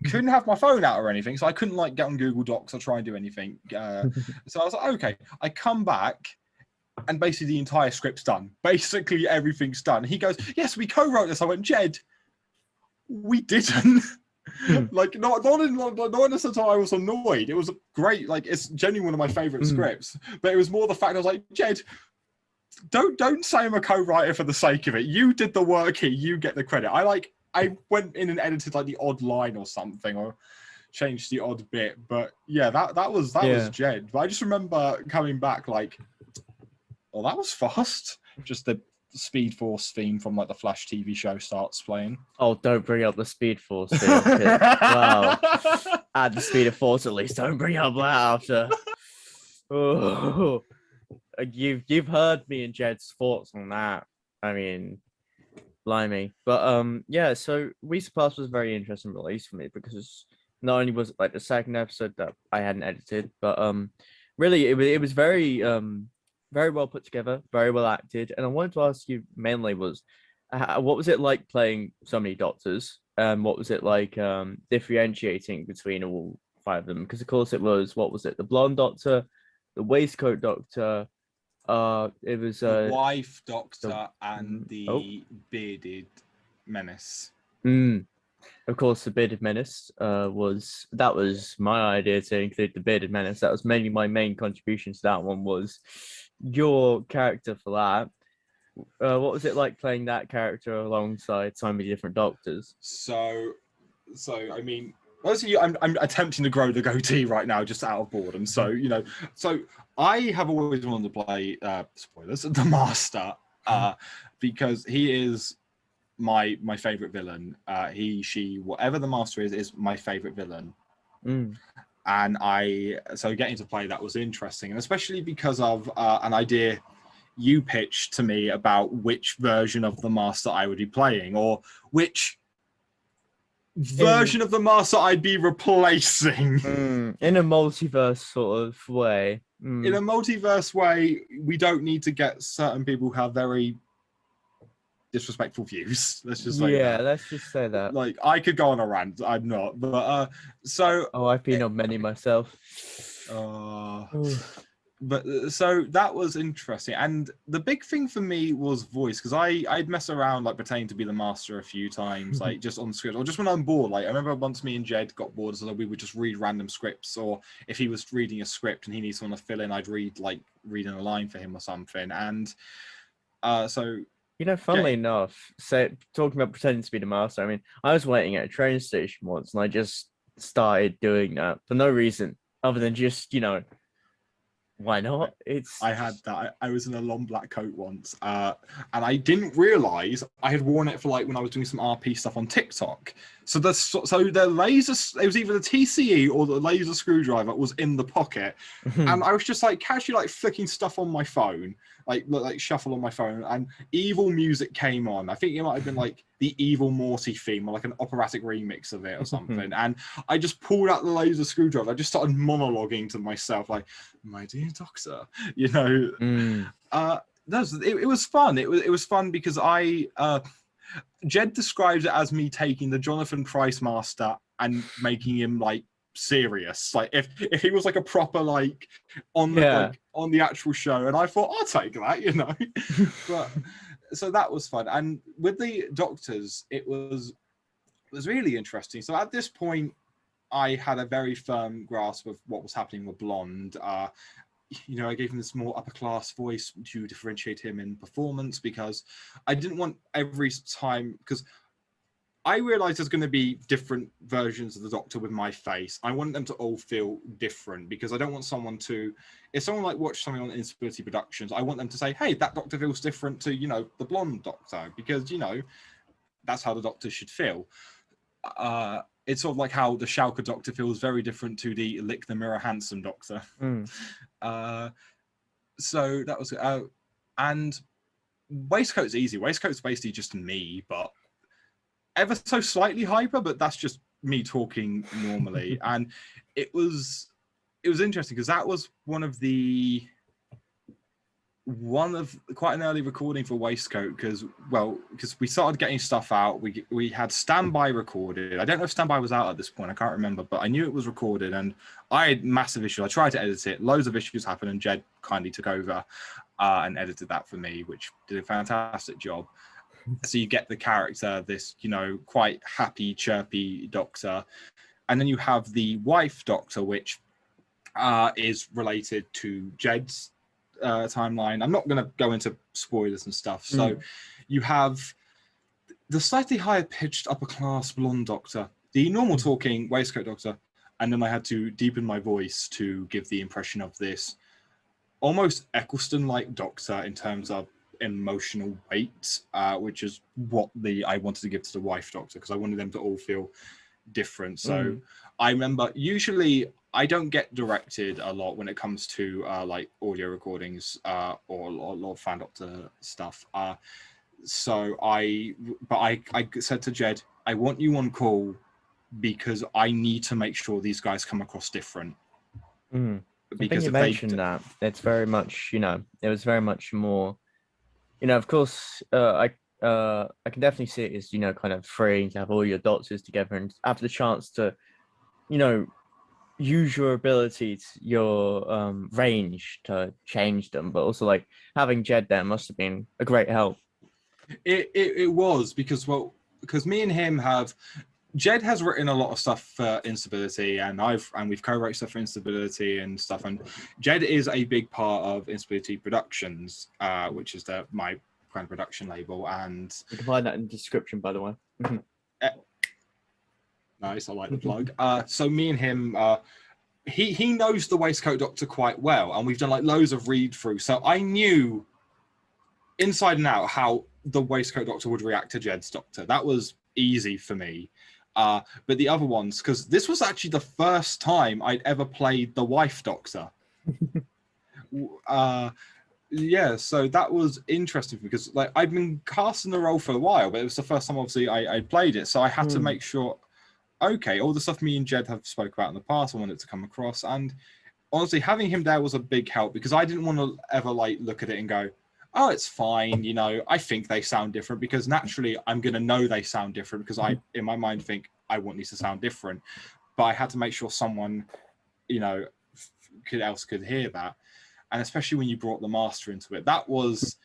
couldn't have my phone out or anything, so I couldn't like get on Google Docs or try and do anything. So I was like, okay. I come back, and basically the entire script's done. Basically everything's done. He goes, yes, we co-wrote this. I went, Jed, we didn't. Like not in a sense I was annoyed. It was great. Like it's genuinely one of my favorite scripts. But it was more the fact I was like, Jed, don't say I'm a co-writer for the sake of it. You did the work here. You get the credit. I went in and edited like the odd line or something, or changed the odd bit. But yeah, that was Jed. But I just remember coming back like, oh, that was fast. Just the Speed Force theme from like the Flash TV show starts playing. Oh, don't bring up the Speed Force thing. Wow. Add the Speed of Force at least. Don't bring up that after. Oh, you've heard me and Jed's thoughts on that. I mean, blimey. But yeah. So We Surpass was a very interesting release for me because not only was it like the second episode that I hadn't edited, but really it was very very well put together, very well acted. And I wanted to ask you mainly was, what was it like playing so many doctors? What was it like differentiating between all five of them? Because of course it was, what was it? The blonde doctor, the waistcoat doctor, it was the wife doctor and the bearded menace. Of course, the bearded menace was my idea to include the bearded menace. That was mainly my main contribution to that one, was your character for that. What was it like playing that character alongside so many different doctors? So I mean, obviously I'm attempting to grow the goatee right now just out of boredom. So so I have always wanted to play spoilers, the Master, because he is my favorite villain. He, she, whatever the Master is my favorite villain. And so getting to play that was interesting, and especially because of an idea you pitched to me about which version of the Master I would be playing, or which version of the Master I'd be replacing. In a multiverse sort of way. In a multiverse way, we don't need to get certain people who have very disrespectful views. Let's just say that. Let's just say that. Like, I could go on a rant. I'm not, but I've been on many myself. But so that was interesting, and the big thing for me was voice, because I'd mess around like pretending to be the Master a few times, like just on script, or just when I'm bored. Like I remember once me and Jed got bored, so we would just read random scripts, or if he was reading a script and he needs someone to fill in, I'd reading a line for him or something. And so funnily enough, talking about pretending to be the Master, I mean, I was waiting at a train station once, and I just started doing that for no reason other than just why not? I had that. I was in a long black coat once, and I didn't realize I had worn it for when I was doing some RP stuff on TikTok. So the laser, it was either the TCE or the laser screwdriver was in the pocket, and I was just casually flicking stuff on my phone, like shuffle on my phone, and evil music came on. I think it might have been the Evil Morty theme, or an operatic remix of it or something. And I just pulled out the laser screwdriver. I just started monologuing to myself, my dear doctor, it was fun. It was fun because Jed describes it as me taking the Jonathan Price Master and making him serious, if he was a proper on the actual show, and I thought I'll take that, but so that was fun. And with the doctors, it was really interesting. So at this point I had a very firm grasp of what was happening with Blonde. I gave him this more upper class voice to differentiate him in performance, because I didn't want every time, because I realized there's going to be different versions of the Doctor with my face. I want them to all feel different, because I don't want someone to, if someone watch something on Instability Productions, I want them to say, hey, that Doctor feels different to, the blonde Doctor, because, that's how the Doctor should feel. It's sort of how the Schalke Doctor feels very different to the Lick the Mirror handsome Doctor. So that was, and Waistcoat's easy. Waistcoat's basically just me, but ever so slightly hyper, but that's just me talking normally. And it was it was interesting because that was one of quite an early recording for Waistcoat because we started getting stuff out. We had Standby recorded. I don't know if Standby was out at this point. I can't remember, but I knew it was recorded, and I had massive issues. I tried to edit it. Loads of issues happened, and Jed kindly took over and edited that for me, which did a fantastic job. So you get the character, this quite happy, chirpy Doctor, and then you have the wife Doctor, which is related to Jed's timeline. I'm not going to go into spoilers and stuff. So you have the slightly higher pitched upper class blonde Doctor, the normal talking Waistcoat Doctor, and then I had to deepen my voice to give the impression of this almost Eccleston-like Doctor in terms of emotional weight, which is what I wanted to give to the wife Doctor because I wanted them to all feel different. So I remember usually I don't get directed a lot when it comes to like audio recordings or a lot of Fan Doctor stuff. So I said to Jed, I want you on call because I need to make sure these guys come across different. Because you mentioned that it's very much, it was very much more, of course, I can definitely see it as, kind of freeing to have all your Doctors together and have the chance to, use your abilities, your range to change them, but also like having Jed there must have been a great help. It was because me and him Jed has written a lot of stuff for Instability, and we've co-wrote stuff for Instability and stuff, and Jed is a big part of Instability Productions, which is my kind of production label, and you can find that in the description, by the way. Nice, I like the plug. So me and him, he knows the Waistcoat Doctor quite well, and we've done like loads of read through. So I knew inside and out how the Waistcoat Doctor would react to Jed's Doctor. That was easy for me. But the other ones, because this was actually the first time I'd ever played the wife Doctor. Yeah, so that was interesting because like I'd been casting the role for a while, but it was the first time obviously I played it. So I had to make sure, okay, all the stuff me and Jed have spoke about in the past, I wanted to come across. And honestly, having him there was a big help because I didn't want to ever like look at it and go, oh, it's fine, I think they sound different, because naturally I'm going to know they sound different because I, in my mind, think I want these to sound different. But I had to make sure someone, could hear that. And especially when you brought the master into it, that was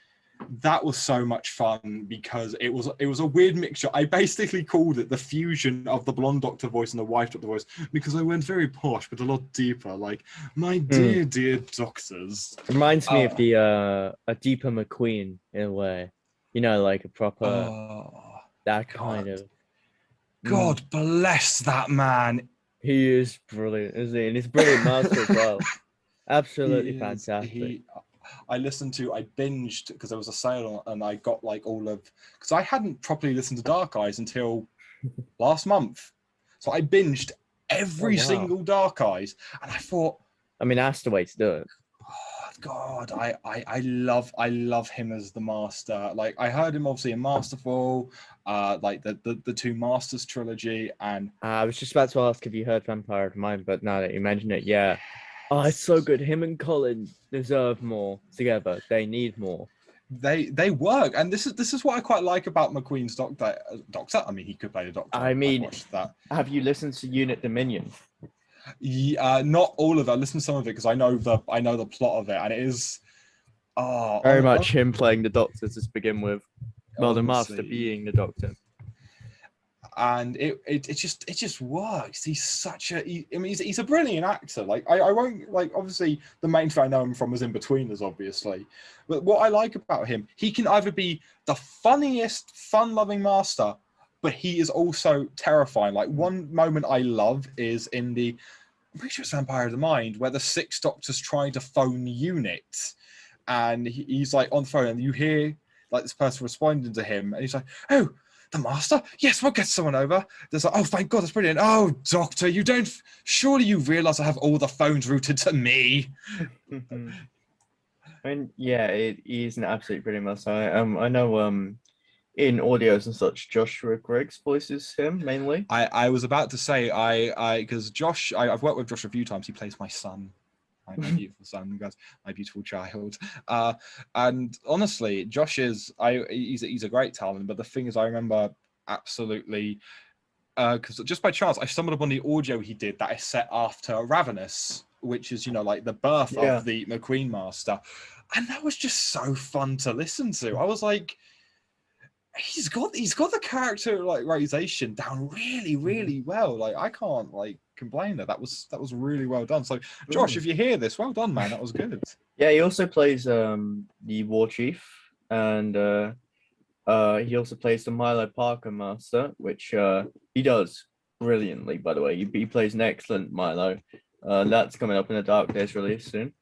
so much fun because it was a weird mixture. I basically called it the fusion of the blonde Doctor voice and the wife Doctor voice because I went very posh but a lot deeper, like my dear Doctors. Reminds me of the a deeper McQueen in a way, like a proper that kind of. God bless that man. He is brilliant, isn't he? And he's a brilliant master as well. Absolutely fantastic. I binged because there was a sale and I got like because I hadn't properly listened to Dark Eyes until last month. So I binged every single Dark Eyes and I thought, that's the way to do it. Oh, God, I love him as the master. Like I heard him obviously in Masterful, like the two Masters trilogy, and I was just about to ask if you heard Vampire of Mine, but now that you mention it, yeah. Oh, it's so good. Him and Colin deserve more together. They need more. They work, and this is what I quite like about McQueen's Doctor. He could play the Doctor. I watched that. Have you listened to Unit Dominion? Yeah, not all of it. I listened to some of it because I know the plot of it, and it is very much him playing the Doctor to begin with. Well, the master being the Doctor. And it just works. He's he's a brilliant actor. Like I won't like, obviously the main thing I know him from was In-Betweeners, obviously. But what I like about him, he can either be the funniest, fun-loving master, but he is also terrifying. Like one moment I love is in I'm pretty sure it's Vampire of the Mind, where the Sixth Doctor's trying to phone Unit, and he's like on the phone, and you hear like this person responding to him, and he's like, "Oh, the master? Yes, we'll get someone over." There's like, "Oh, thank God, that's brilliant. Oh, Doctor, surely you realise I have all the phones routed to me." Yeah, he is an absolute brilliant master. I know in audios and such, Joshua Griggs voices him mainly. I was about to say because Josh, I've worked with Josh a few times. He plays my son, my beautiful son, guys, my beautiful child. And honestly, Josh he's a great talent. But the thing is, I remember absolutely because just by chance I stumbled upon the audio he did that is set after Ravenous, which is like the birth of the McQueen Master, and that was just so fun to listen to. I was like, he's got the characterization down really well. Like I can't complain that was really well done. So Josh, if you hear this, well done, man. That was good. Yeah, he also plays the War Chief, and he also plays the Milo Parker Master, which he does brilliantly, by the way. He plays an excellent Milo. That's coming up in the Dark Days release soon.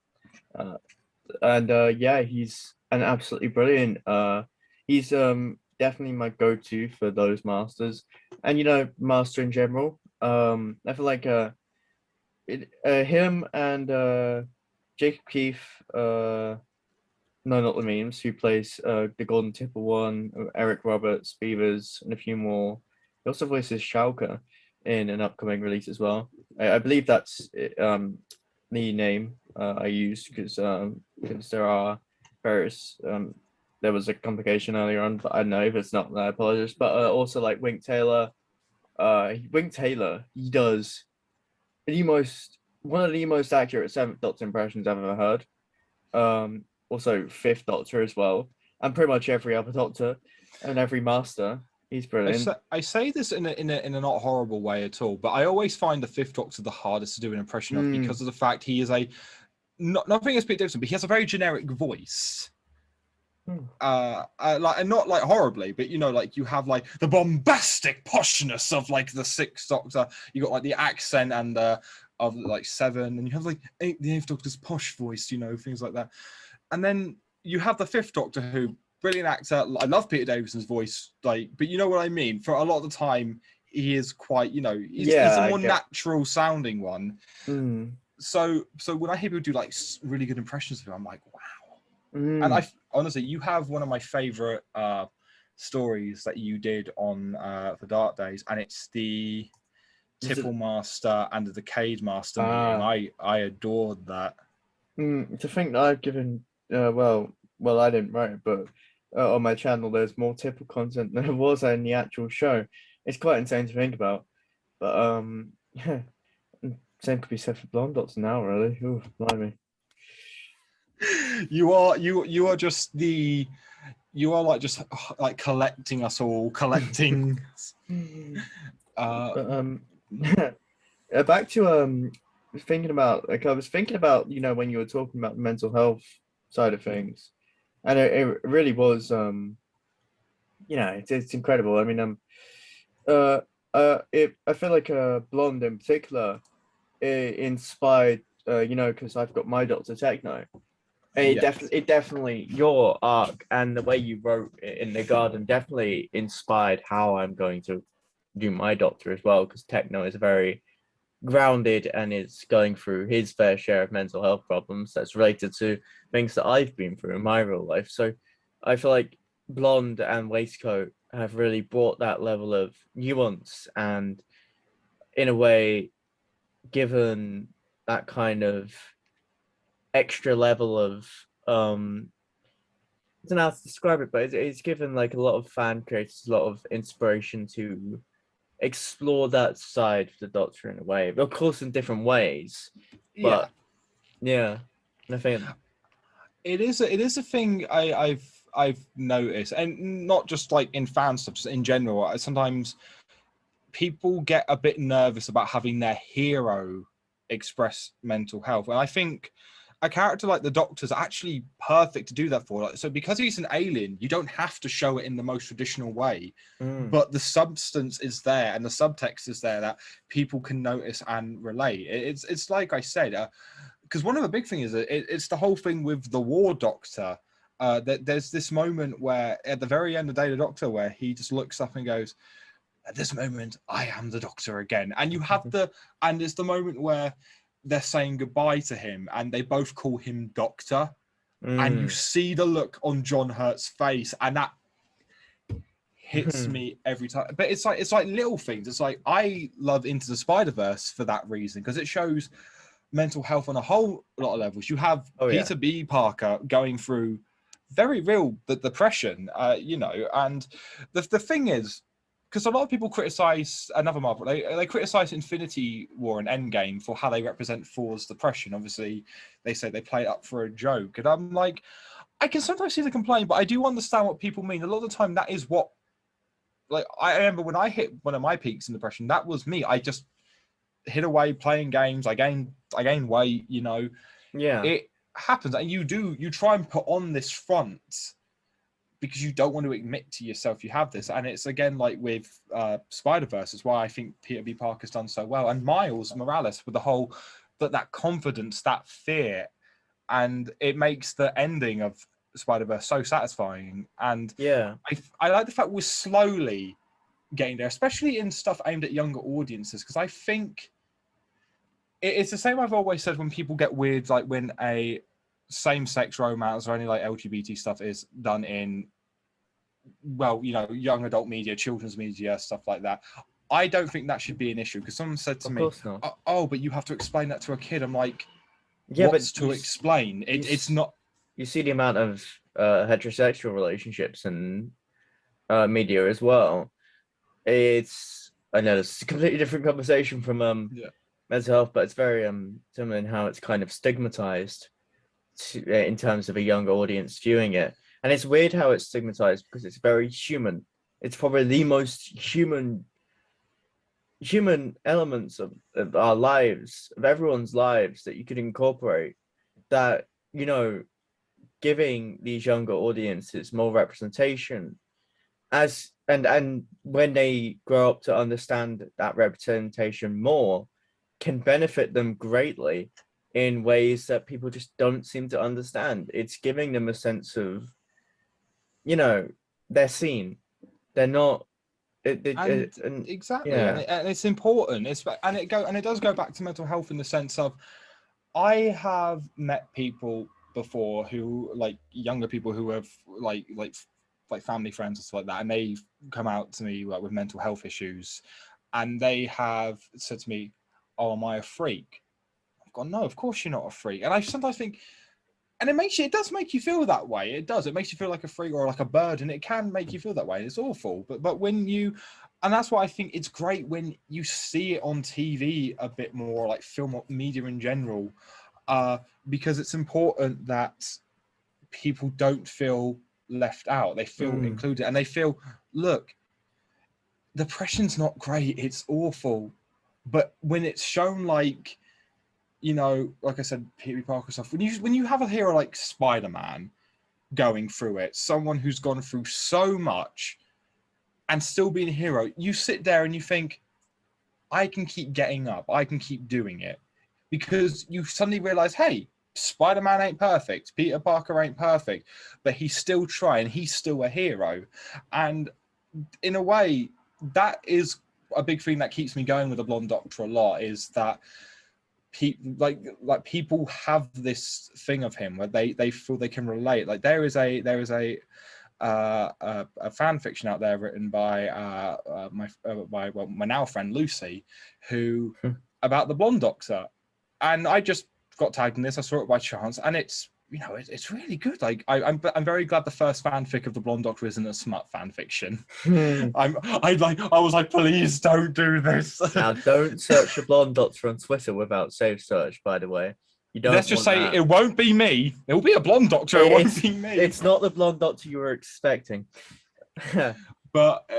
Yeah, he's an absolutely brilliant. He's definitely my go-to for those masters, and master in general. I feel like him and Jacob Keefe, no, not the memes, who plays the Golden Tipper one, Eric Roberts, Beavers, and a few more. He also voices Schalke in an upcoming release as well. I believe that's the name I used because there are various there was a complication earlier on, but I don't know if it's not. I apologize. But also like Wink Taylor, he does one of the most accurate Seventh Doctor impressions I've ever heard. Also Fifth Doctor as well, and pretty much every other Doctor and every Master. He's brilliant. I say this in a not horrible way at all, but I always find the Fifth Doctor the hardest to do an impression of because of the fact he is nothing against Pete Davidson, but he has a very generic voice. And not horribly, but you have the bombastic poshness of the Sixth Doctor. You got the accent and of Seven, and you have the Eighth Doctor's posh voice, things like that. And then you have the Fifth Doctor, who brilliant actor. I love Peter Davison's voice, but you know what I mean. For a lot of the time, he is quite, he's a more natural sounding one. So when I hear people do really good impressions of him, I'm like, wow. And I honestly, you have one of my favorite stories that you did on the Dark Days, and it's the Tipple Master and the Decade Master meeting. I adored that. To think that I've given well, I didn't write it, but on my channel there's more Tipple content than there was in the actual show. It's quite insane to think about, but yeah, same could be said for Blonde Doctor now, really. Ooh, blimey. You are just just collecting us all, collecting. Back to thinking about I was thinking about when you were talking about the mental health side of things, and it really was it's incredible. I mean I feel like Blonde in particular inspired because I've got my Doctor Techno. It definitely your arc and the way you wrote it in the garden definitely inspired how I'm going to do my Doctor as well, because Techno is very grounded and is going through his fair share of mental health problems that's related to things that I've been through in my real life. So I feel like Blonde and Waistcoat have really brought that level of nuance and in a way given that kind of extra level of I don't know how to describe it, but it's given a lot of fan creators a lot of inspiration to explore that side of the Doctor in a way, of course in different ways, but I think it is a thing I've noticed, and not just in fan stuff, just in general. Sometimes people get a bit nervous about having their hero express mental health, and I think a character like the Doctor is actually perfect to do that for. So because he's an alien, you don't have to show it in the most traditional way, but the substance is there and the subtext is there that people can notice and relate. It's like I said, because one of the big things is it's the whole thing with the War Doctor. That there's this moment where at the very end of Day of the Doctor where he just looks up and goes, "At this moment, I am the Doctor again." And you have and it's the moment where they're saying goodbye to him and they both call him Doctor, and you see the look on John Hurt's face, and hits me every time. But it's like little things. It's like I love Into the Spider-Verse for that reason, because it shows mental health on a whole lot of levels. You have Peter B. Parker going through very real depression, and the thing is, because a lot of people criticize another Marvel, they criticize Infinity War and Endgame for how they represent Thor's depression. Obviously, they say they play it up for a joke, and I'm like, I can sometimes see the complaint, but I do understand what people mean. A lot of the time, that is what, like, I remember when I hit one of my peaks in depression, that was me. I just hid away playing games. I gained weight. It happens, and you try and put on this front because you don't want to admit to yourself you have this. And it's again like with Spider-Verse, it's why I think Peter B. Parker's done so well, and Miles Morales with the whole that confidence, that fear, and it makes the ending of Spider-Verse so satisfying. And I like the fact we're slowly getting there, especially in stuff aimed at younger audiences, because I think it's the same I've always said when people get weird, like when a same-sex romance or any like LGBT stuff is done in, young adult media, children's media, stuff like that. I don't think that should be an issue, because someone said to me, "Oh, but you have to explain that to a kid." I'm like, what's to explain? It's not. You see the amount of heterosexual relationships and media as well. I know it's a completely different conversation from mental health, but it's very similar in how it's kind of stigmatized in terms of a younger audience viewing it. And it's weird how it's stigmatized because it's very human. It's probably the most human elements of our lives, of everyone's lives, that you could incorporate, that, giving these younger audiences more representation and when they grow up to understand that representation more, can benefit them greatly in ways that people just don't seem to understand. It's giving them a sense of, they're seen, they're not. Exactly, and it's important. It does go back to mental health in the sense of, I have met people before who, like, younger people who have like family friends and stuff like that, and they've come out to me like with mental health issues, and they have said to me, "Oh, am I a freak?" I've gone, "No, of course you're not a freak." And I sometimes think, and it does make you feel that way. It does. It makes you feel like a freak or like a bird, and it can make you feel that way. It's awful. But when you, and that's why I think it's great when you see it on TV a bit more, like film or media in general, because it's important that people don't feel left out. They feel included, and they feel, look, depression's not great. It's awful. But when it's shown, like, like I said, Peter Parker stuff, when you have a hero like Spider-Man going through it, someone who's gone through so much and still being a hero, you sit there and you think, I can keep getting up, I can keep doing it, because you suddenly realize, hey, Spider-Man ain't perfect, Peter Parker ain't perfect, but he's still trying, he's still a hero. And in a way, that is a big thing that keeps me going with the Blonde Doctor a lot, is that people like people have this thing of him where they feel they can relate. Like there is a fan fiction out there written by my now friend Lucy, who about the Blonde Doctor, and I just got tagged in this. I saw it by chance, and it's it's really good. Like I'm very glad the first fanfic of the Blonde Doctor isn't a smut fan fiction. I was like, please don't do this. Now don't search the Blonde Doctor on Twitter without safe search, by the way. You don't. Let's just say it won't be me. It will be a Blonde Doctor. It won't be me. It's not the Blonde Doctor you were expecting. But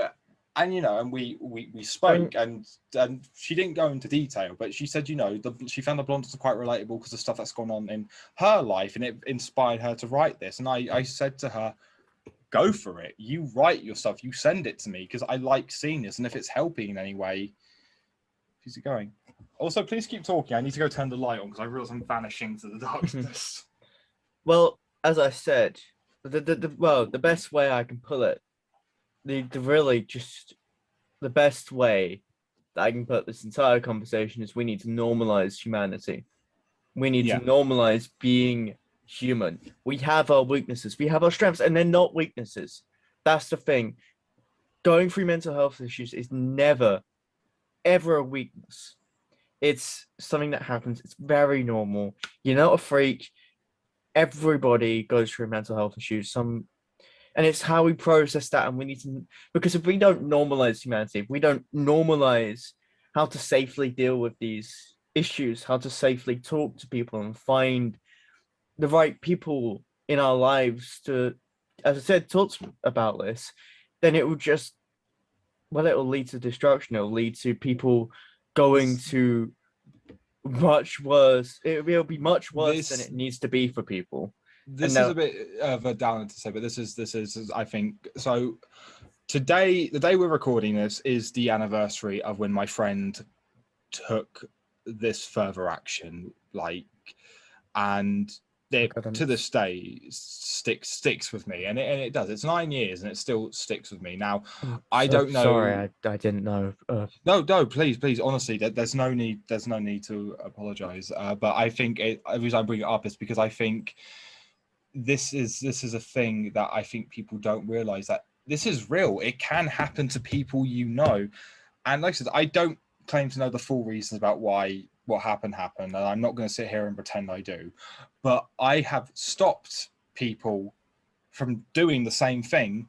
and we spoke, and she didn't go into detail, but she said she found the Blonde Doctor quite relatable because of stuff that's gone on in her life, and it inspired her to write this. And I said to her, go for it. You write your stuff. You send it to me, because I like seeing this, and if it's helping in any way, keep it going. Also, please keep talking. I need to go turn the light on because I realize I'm vanishing to the darkness. Well, as I said, the best way I can pull it, the best way that I can put this entire conversation is we need to normalize humanity. We need to normalize being human. We have our weaknesses, we have our strengths, and they're not weaknesses. That's the thing. going through mental health issues is never, ever a weakness. It's something that happens. It's very normal. You're not a freak. Everybody goes through mental health issues. And it's how we process that. And we need to, because if we don't normalize humanity, if we don't normalize how to safely deal with these issues, how to safely talk to people and find the right people in our lives to, as I said, talk about this, then it will just, well, it will lead to destruction. It will lead to people going to much worse. It'll be much worse than it needs to be for people. This is a bit of a downer to say, but this is I think so. Today, the day we're recording this, is the anniversary of when my friend took this further action, like, and it, to this day, sticks with me, and it does. It's 9 years, and it still sticks with me. Now, I don't know. Sorry, I didn't know. No, please, honestly, there's no need to apologize. But I think the reason I bring it up is because I think this is a thing that I think people don't realize, that this is real. It can happen to people, and like I said, I don't claim to know the full reasons about why what happened, and I'm not going to sit here and pretend I do, but I have stopped people from doing the same thing,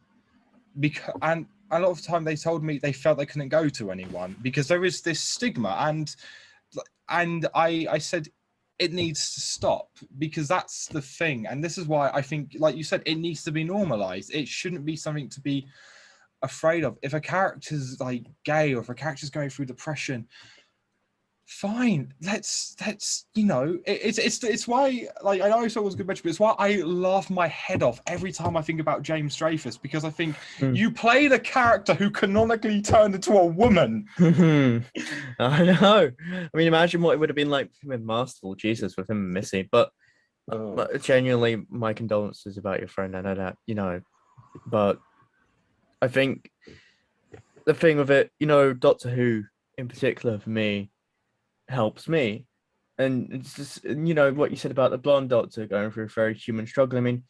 because, and a lot of the time they told me they felt they couldn't go to anyone because there is this stigma, and I said it needs to stop, because that's the thing. And this is why I think, like you said, it needs to be normalized. It shouldn't be something to be afraid of. If a character's like gay, or if a character's going through depression, fine, let's it's why, like, I know I saw it was a good mention, but it's why I laugh my head off every time I think about James Dreyfus, because I think you played a character who canonically turned into a woman. I know. I mean, imagine what it would have been like with Masterful, Jesus, with him and Missy. But genuinely, my condolences about your friend. I know that, but I think the thing with it, Doctor Who in particular for me helps me. And it's just, what you said about the blonde doctor going through a very human struggle. I mean,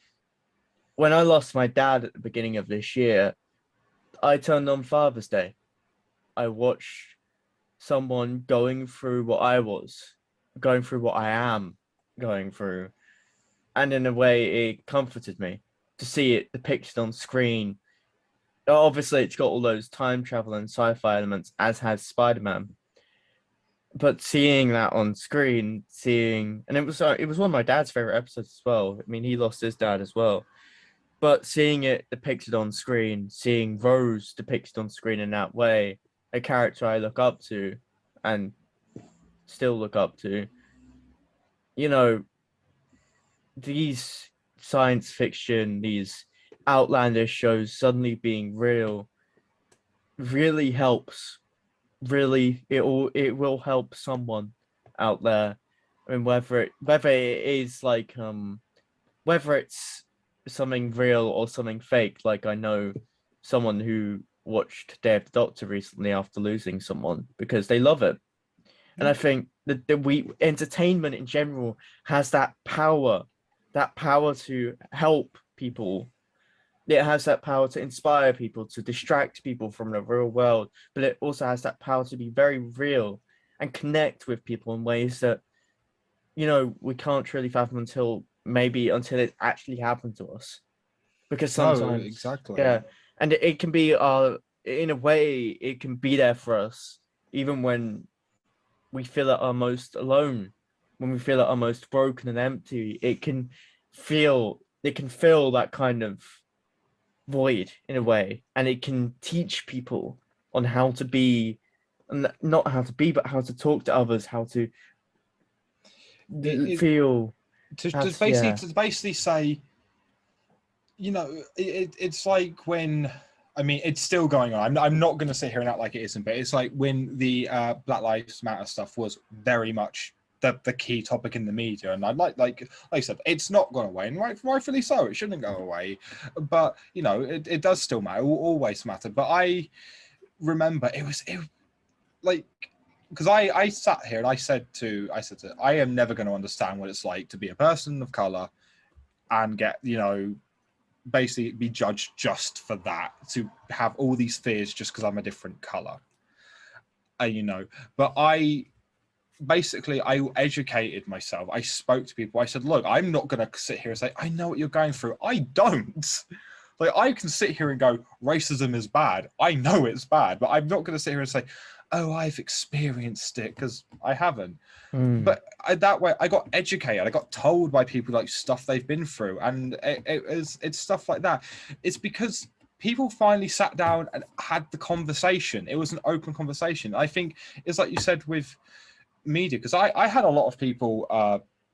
when I lost my dad at the beginning of this year, I turned on Father's Day. I watched someone going through what I was, going through what I am going through. And in a way, it comforted me to see it depicted on screen. Obviously, it's got all those time travel and sci-fi elements, as has Spider-Man. But seeing that on screen, and it was one of my dad's favorite episodes as well. I mean, he lost his dad as well. But seeing it depicted on screen, seeing Rose depicted on screen in that way, a character I look up to and still look up to, these science fiction, these outlandish shows suddenly being real really helps. Really, it will help someone out there. I mean, whether it is like whether it's something real or something fake. Like, I know someone who watched Day of the Doctor recently after losing someone because they love it. And I think that entertainment in general has that power to help people. It has that power to inspire people, to distract people from the real world, but it also has that power to be very real and connect with people in ways that, we can't truly fathom until it actually happened to us. Because sometimes, exactly, yeah, and it can be, in a way, it can be there for us, even when we feel at our most alone, when we feel at our most broken and empty. It can fill that kind of void in a way, and it can teach people on how to be, and not how to be, but how to talk to others, how to feel, to basically say, it's like when, I mean, it's still going on. I'm not going to sit here and act like it isn't, but it's like when the Black Lives Matter stuff was very much the key topic in the media, and I'd like I said, it's not gone away, and rightfully so. It shouldn't go away, but it does still matter. It will always matter. But I remember it like, because I sat here and I said I am never going to understand what it's like to be a person of color and get basically be judged just for that, to have all these fears just because I'm a different color. You know, but I educated myself. I spoke to people. I said, look, I'm not going to sit here and say, I know what you're going through. I don't. Like, I can sit here and go, racism is bad. I know it's bad, but I'm not going to sit here and say, oh, I've experienced it, because I haven't. But that way, I got educated. I got told by people like stuff they've been through, and it's stuff like that. It's because people finally sat down and had the conversation. It was an open conversation. I think it's like you said with media, because I had a lot of people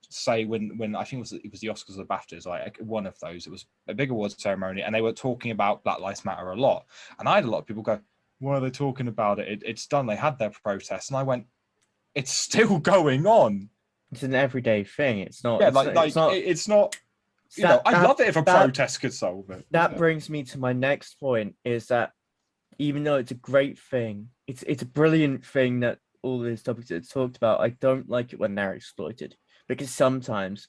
say when I think it was the Oscars or the BAFTAs, like one of those, it was a big awards ceremony, and they were talking about Black Lives Matter a lot, and I had a lot of people go, why are they talking about it? It's done. They had their protests, and I went, it's still going on. It's an everyday thing. It's not. Yeah, it's not. You know, I'd love it if a protest could solve it. That brings me to my next point: is that even though it's a great thing, it's a brilliant thing that all these topics that it's talked about, I don't like it when they're exploited, because sometimes,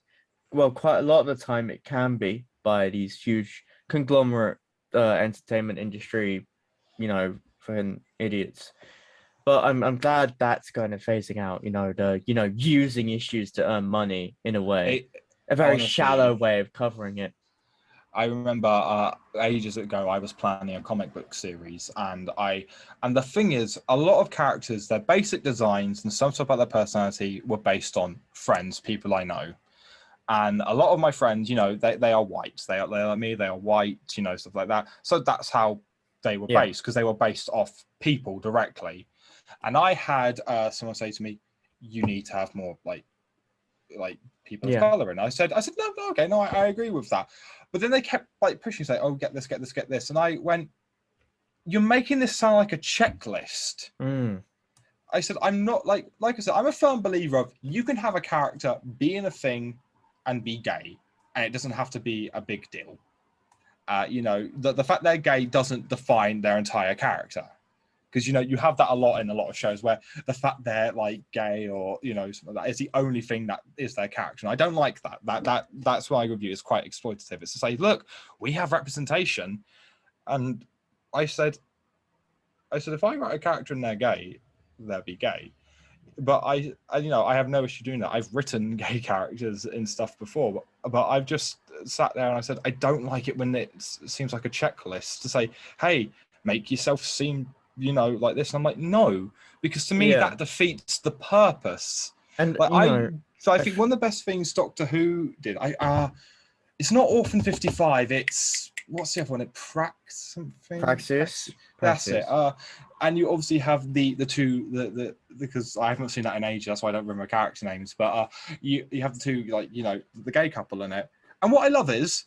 well, quite a lot of the time, it can be by these huge conglomerate entertainment industry, you know, fucking idiots. But I'm glad that's kind of phasing out, you know, the using issues to earn money in a way, a very shallow way of covering it. I remember ages ago, I was planning a comic book series, and the thing is, a lot of characters, their basic designs and some stuff about their personality were based on friends, people I know. And a lot of my friends, you know, they are white. They're like me, they are white, you know, stuff like that. So that's how they were based, because they were based off people directly. And I had someone say to me, you need to have more like people of color. And I said, no, okay, no, I agree with that. But then they kept like pushing, say, oh, get this. And I went, you're making this sound like a checklist. I said, I'm not like I said, I'm a firm believer of you can have a character be in a thing and be gay, and it doesn't have to be a big deal. You know, the fact they're gay doesn't define their entire character. Because, you know, you have that a lot in a lot of shows where the fact they're like gay or, you know, something like that is the only thing that is their character. And I don't like that. That's why I review is quite exploitative. It's to say, look, we have representation. And I said, if I write a character and they're gay, they'll be gay. But I you know, I have no issue doing that. I've written gay characters in stuff before, but I've just sat there and I said, I don't like it when it seems like a checklist to say, hey, make yourself seem, you know, like this. And I'm like, no, because to me that defeats the purpose. And like, I think one of the best things Doctor Who did, it's not Orphan 55, it's what's the other one? Praxis. That's it. And you obviously have the two because I haven't seen that in ages, that's why I don't remember character names. But you have the two, like, you know, the gay couple in it. And what I love is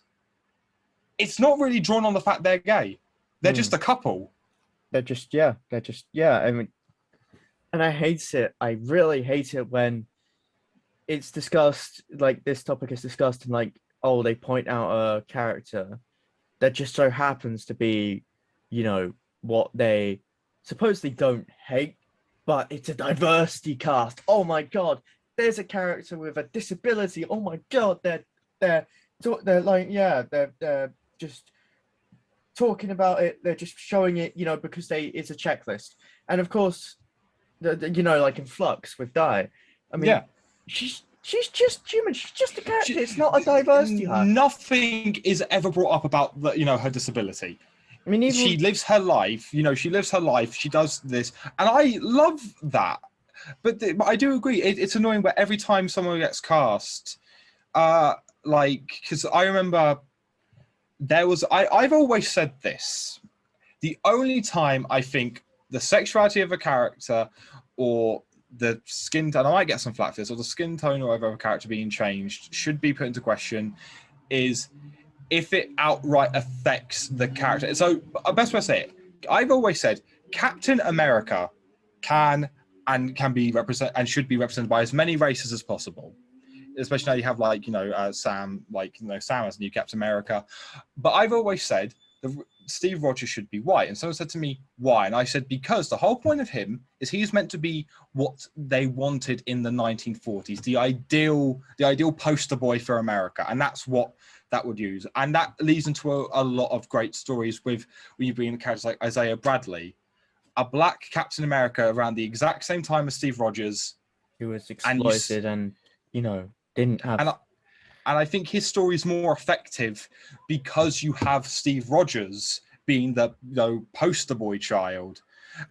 it's not really drawn on the fact they're gay. They're just a couple. They're just I mean, and I hate it. I really hate it when it's discussed, like this topic is discussed, and like, oh, they point out a character that just so happens to be, you know, what they supposedly don't hate, but it's a diversity cast. Oh my god, there's a character with a disability. Oh my god, they're like, they're just talking about it. They're just showing it, you know, because it's a checklist. And of course, you know, like in Flux with Di, I mean, she's just human. She's just a character. It's not a diversity hack. Nothing is ever brought up about you know, her disability. I mean, she lives her life. You know, she lives her life. She does this, and I love that. But I do agree. It's annoying where every time someone gets cast, like, because I remember there was. I've always said this. The only time I think the sexuality of a character or the skin tone, I might get some flack for this, or the skin tone or whatever of a character being changed should be put into question is if it outright affects the character. So, best way to say it, I've always said Captain America can be represented and should be represented by as many races as possible. Especially now you have, like, you know, Sam, like, you know, Sam as new Captain America. But I've always said Steve Rogers should be white. And someone said to me, why? And I said, because the whole point of him is he's meant to be what they wanted in the 1940s, the ideal poster boy for America. And that's what that would use. And that leads into a lot of great stories with you being characters like Isaiah Bradley, a black Captain America around the exact same time as Steve Rogers. Who was exploited and didn't have... And I think his story is more effective because you have Steve Rogers being the poster boy child.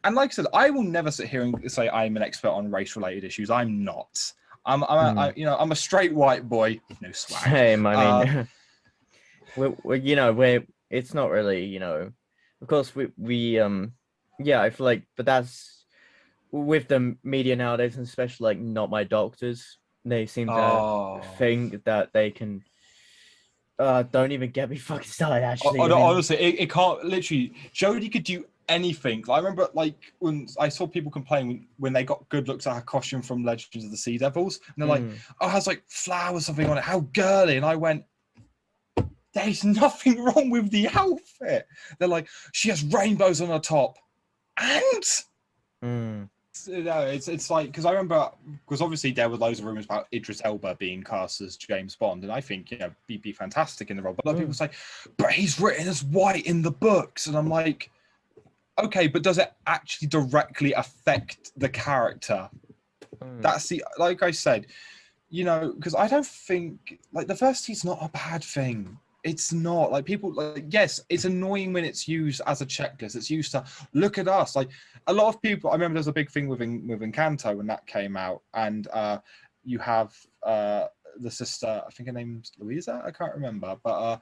And like I said, I will never sit here and say I'm an expert on race-related issues. I'm not. I'm a straight white boy. No swag. Same. I mean, we're it's not really, of course we I feel like, but that's with the media nowadays, and especially like Not My Doctors. They seem to think that they can. Don't even get me fucking started. Actually, honestly, it can't. Literally, Jodie could do anything. I remember, like, when I saw people complain when they got good looks at her costume from Legends of the Sea Devils, and they're like, "Oh, it has like flowers, something on it. How girly!" And I went, "There's nothing wrong with the outfit." They're like, "She has rainbows on her top," and. It's like, because I remember, because obviously there were loads of rumors about Idris Elba being cast as James Bond, and I think he'd be fantastic in the role. But a lot of people say, but he's written as white in the books, and I'm like, okay, but does it actually directly affect the character? That's like I said, because I don't think like diversity's not a bad thing. It's not like people like, yes, it's annoying when it's used as a checklist. It's used to look at us. Like a lot of people, I remember there's a big thing with Encanto when that came out, and you have the sister, I think her name's Louisa, I can't remember, but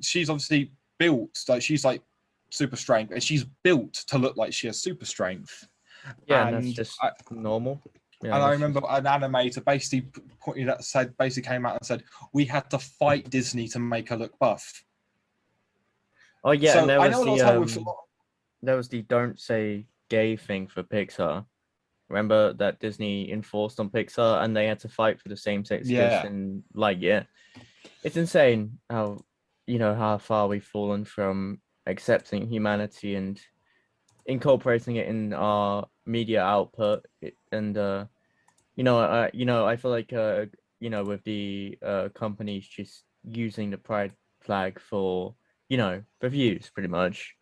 she's obviously built, like she's like super strength, and she's built to look like she has super strength. Yeah, and that's just normal. Yeah, and I remember an animator basically came out and said, we had to fight Disney to make her look buff. Oh yeah, so and there was the don't say gay thing for Pixar. Remember that Disney enforced on Pixar, and they had to fight for the same-sex kiss in Lightyear. It's insane how how far we've fallen from accepting humanity and incorporating it in our media output, and I feel like with the companies just using the pride flag for for views, pretty much.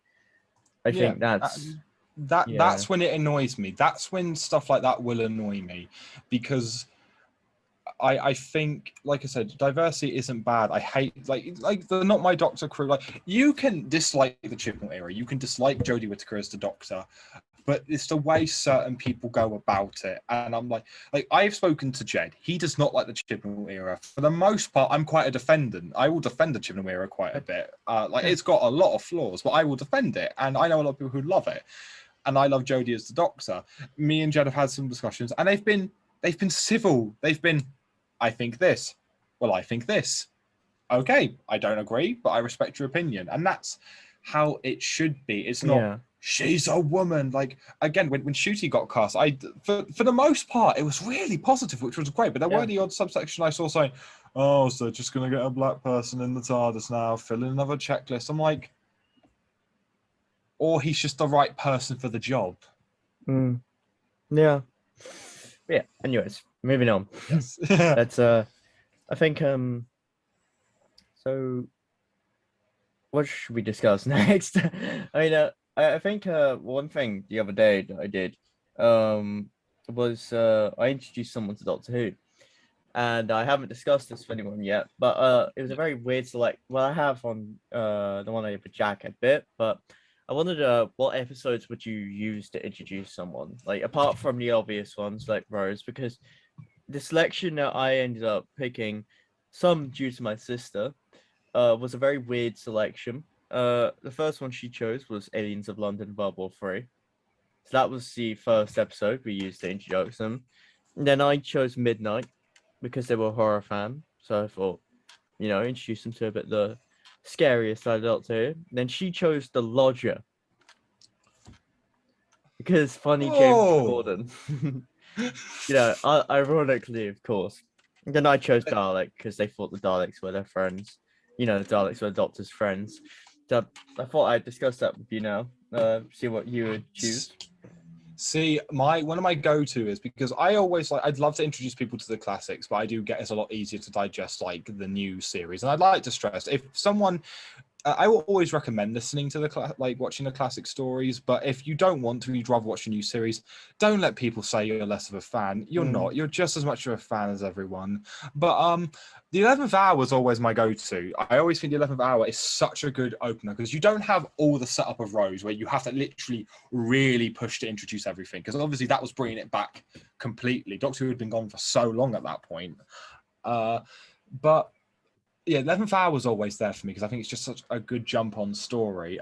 I think that's when it annoys me. That's when stuff like that will annoy me, because I think, like I said, diversity isn't bad. I hate like the Not My Doctor crew. Like, you can dislike the Chibnall era, you can dislike Jodie Whittaker as the Doctor, but it's the way certain people go about it. And I'm like I've spoken to Jed. He does not like the Chibnall era. For the most part, I'm quite a defendant. I will defend the Chibnall era quite a bit. It's got a lot of flaws, but I will defend it. And I know a lot of people who love it. And I love Jodie as the Doctor. Me and Jed have had some discussions, and they've been civil. They've been, I think this. Well, I think this. Okay, I don't agree, but I respect your opinion. And that's how it should be. It's not, she's a woman. Like, again, when Shooty got cast, for the most part, it was really positive, which was great. But there were the odd subsection I saw saying, oh, so they're just going to get a black person in the TARDIS now, fill in another checklist. I'm like, or he's just the right person for the job. Yeah. Anyways, moving on. Yes. That's I think so what should we discuss next? I mean, I think one thing the other day that I did was I introduced someone to Doctor Who, and I haven't discussed this with anyone yet, but it was a very weird well, I have on the one I did with Jack a bit, but I wondered what episodes would you use to introduce someone, like apart from the obvious ones like Rose, because the selection that I ended up picking, some due to my sister, was a very weird selection. The first one she chose was Aliens of London World War 3. So that was the first episode we used to introduce them. And then I chose Midnight because they were a horror fan. So I thought, introduce them to a bit the scariest side of Doctor Who. Then she chose The Lodger because funny James Corden. Ironically, of course. And then I chose Dalek because they thought the Daleks were their friends. The Daleks were the Doctor's friends. I thought I'd discuss that with you now. See what you would choose. See, one of my go-to is because I always I'd love to introduce people to the classics, but I do get it's a lot easier to digest like the new series. And I'd like to stress if someone I will always recommend listening to watching the classic stories, but if you don't want to, you'd rather watch a new series, don't let people say you're less of a fan. You're not. You're just as much of a fan as everyone. But the 11th Hour was always my go-to. I always think the 11th Hour is such a good opener because you don't have all the setup of Rose where you have to literally really push to introduce everything, because obviously that was bringing it back completely. Doctor Who had been gone for so long at that point. But yeah, 11th Hour was always there for me because I think it's just such a good jump on story.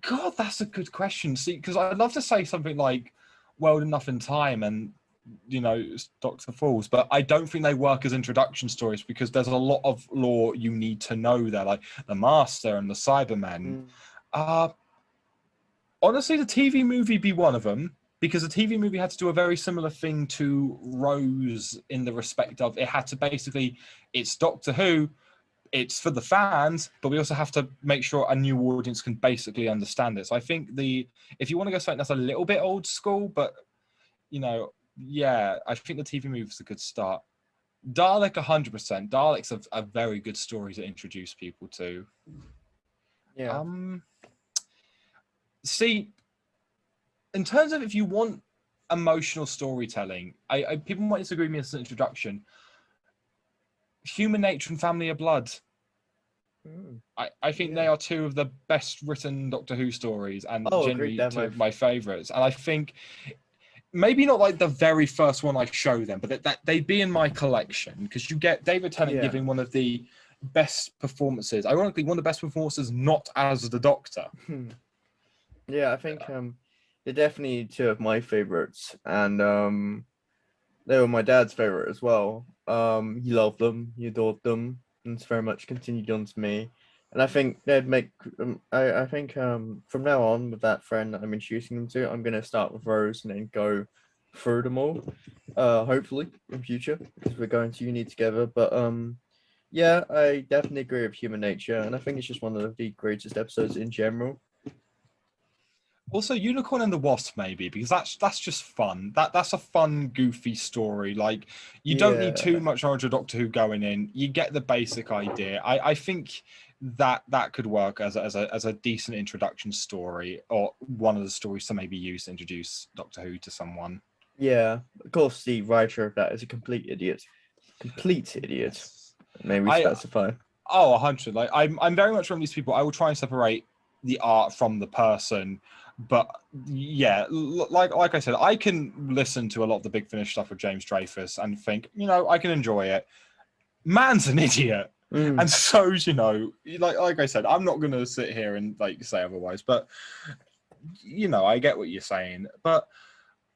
God, that's a good question. See, because I'd love to say something like World Enough in Time and, Doctor Falls, but I don't think they work as introduction stories because there's a lot of lore you need to know there, like the Master and the Cybermen. Honestly, the TV movie be one of them, because the TV movie had to do a very similar thing to Rose in the respect of it had to basically, it's Doctor Who, it's for the fans, but we also have to make sure a new audience can basically understand it. So I think if you want to go something that's a little bit old school, but, I think the TV movie is a good start. Dalek 100%. Dalek's a very good story to introduce people to. Yeah. See, in terms of if you want emotional storytelling, people might disagree with me as an introduction. Human Nature and Family of Blood. I think they are two of the best written Doctor Who stories and generally two of my favourites. And I think maybe not like the very first one I show them, but that they'd be in my collection because you get David Tennant giving one of the best performances. Ironically, one of the best performances not as the Doctor. Yeah, I think they're definitely two of my favorites, and they were my dad's favorite as well. He loved them, he adored them, and it's very much continued on to me. And I think they'd make. I think from now on with that friend that I'm introducing them to, I'm gonna start with Rose and then go through them all. Hopefully in future because we're going to uni together. But yeah, I definitely agree with Human Nature, and I think it's just one of the greatest episodes in general. Also, Unicorn and the Wasp, maybe, because that's just fun. That's a fun, goofy story. Like, you don't need too much knowledge of Doctor Who going in. You get the basic idea. I think that could work as a decent introduction story, or one of the stories to maybe use to introduce Doctor Who to someone. Yeah, of course, the writer of that is a complete idiot. Complete idiot. Maybe specify. 100. Like, I'm very much one of these people. I will try and separate the art from the person. But yeah, like I said, I can listen to a lot of the Big Finish stuff with James Dreyfus and think, I can enjoy it. Man's an idiot. And so, like I said, I'm not going to sit here and say otherwise, but I get what you're saying. But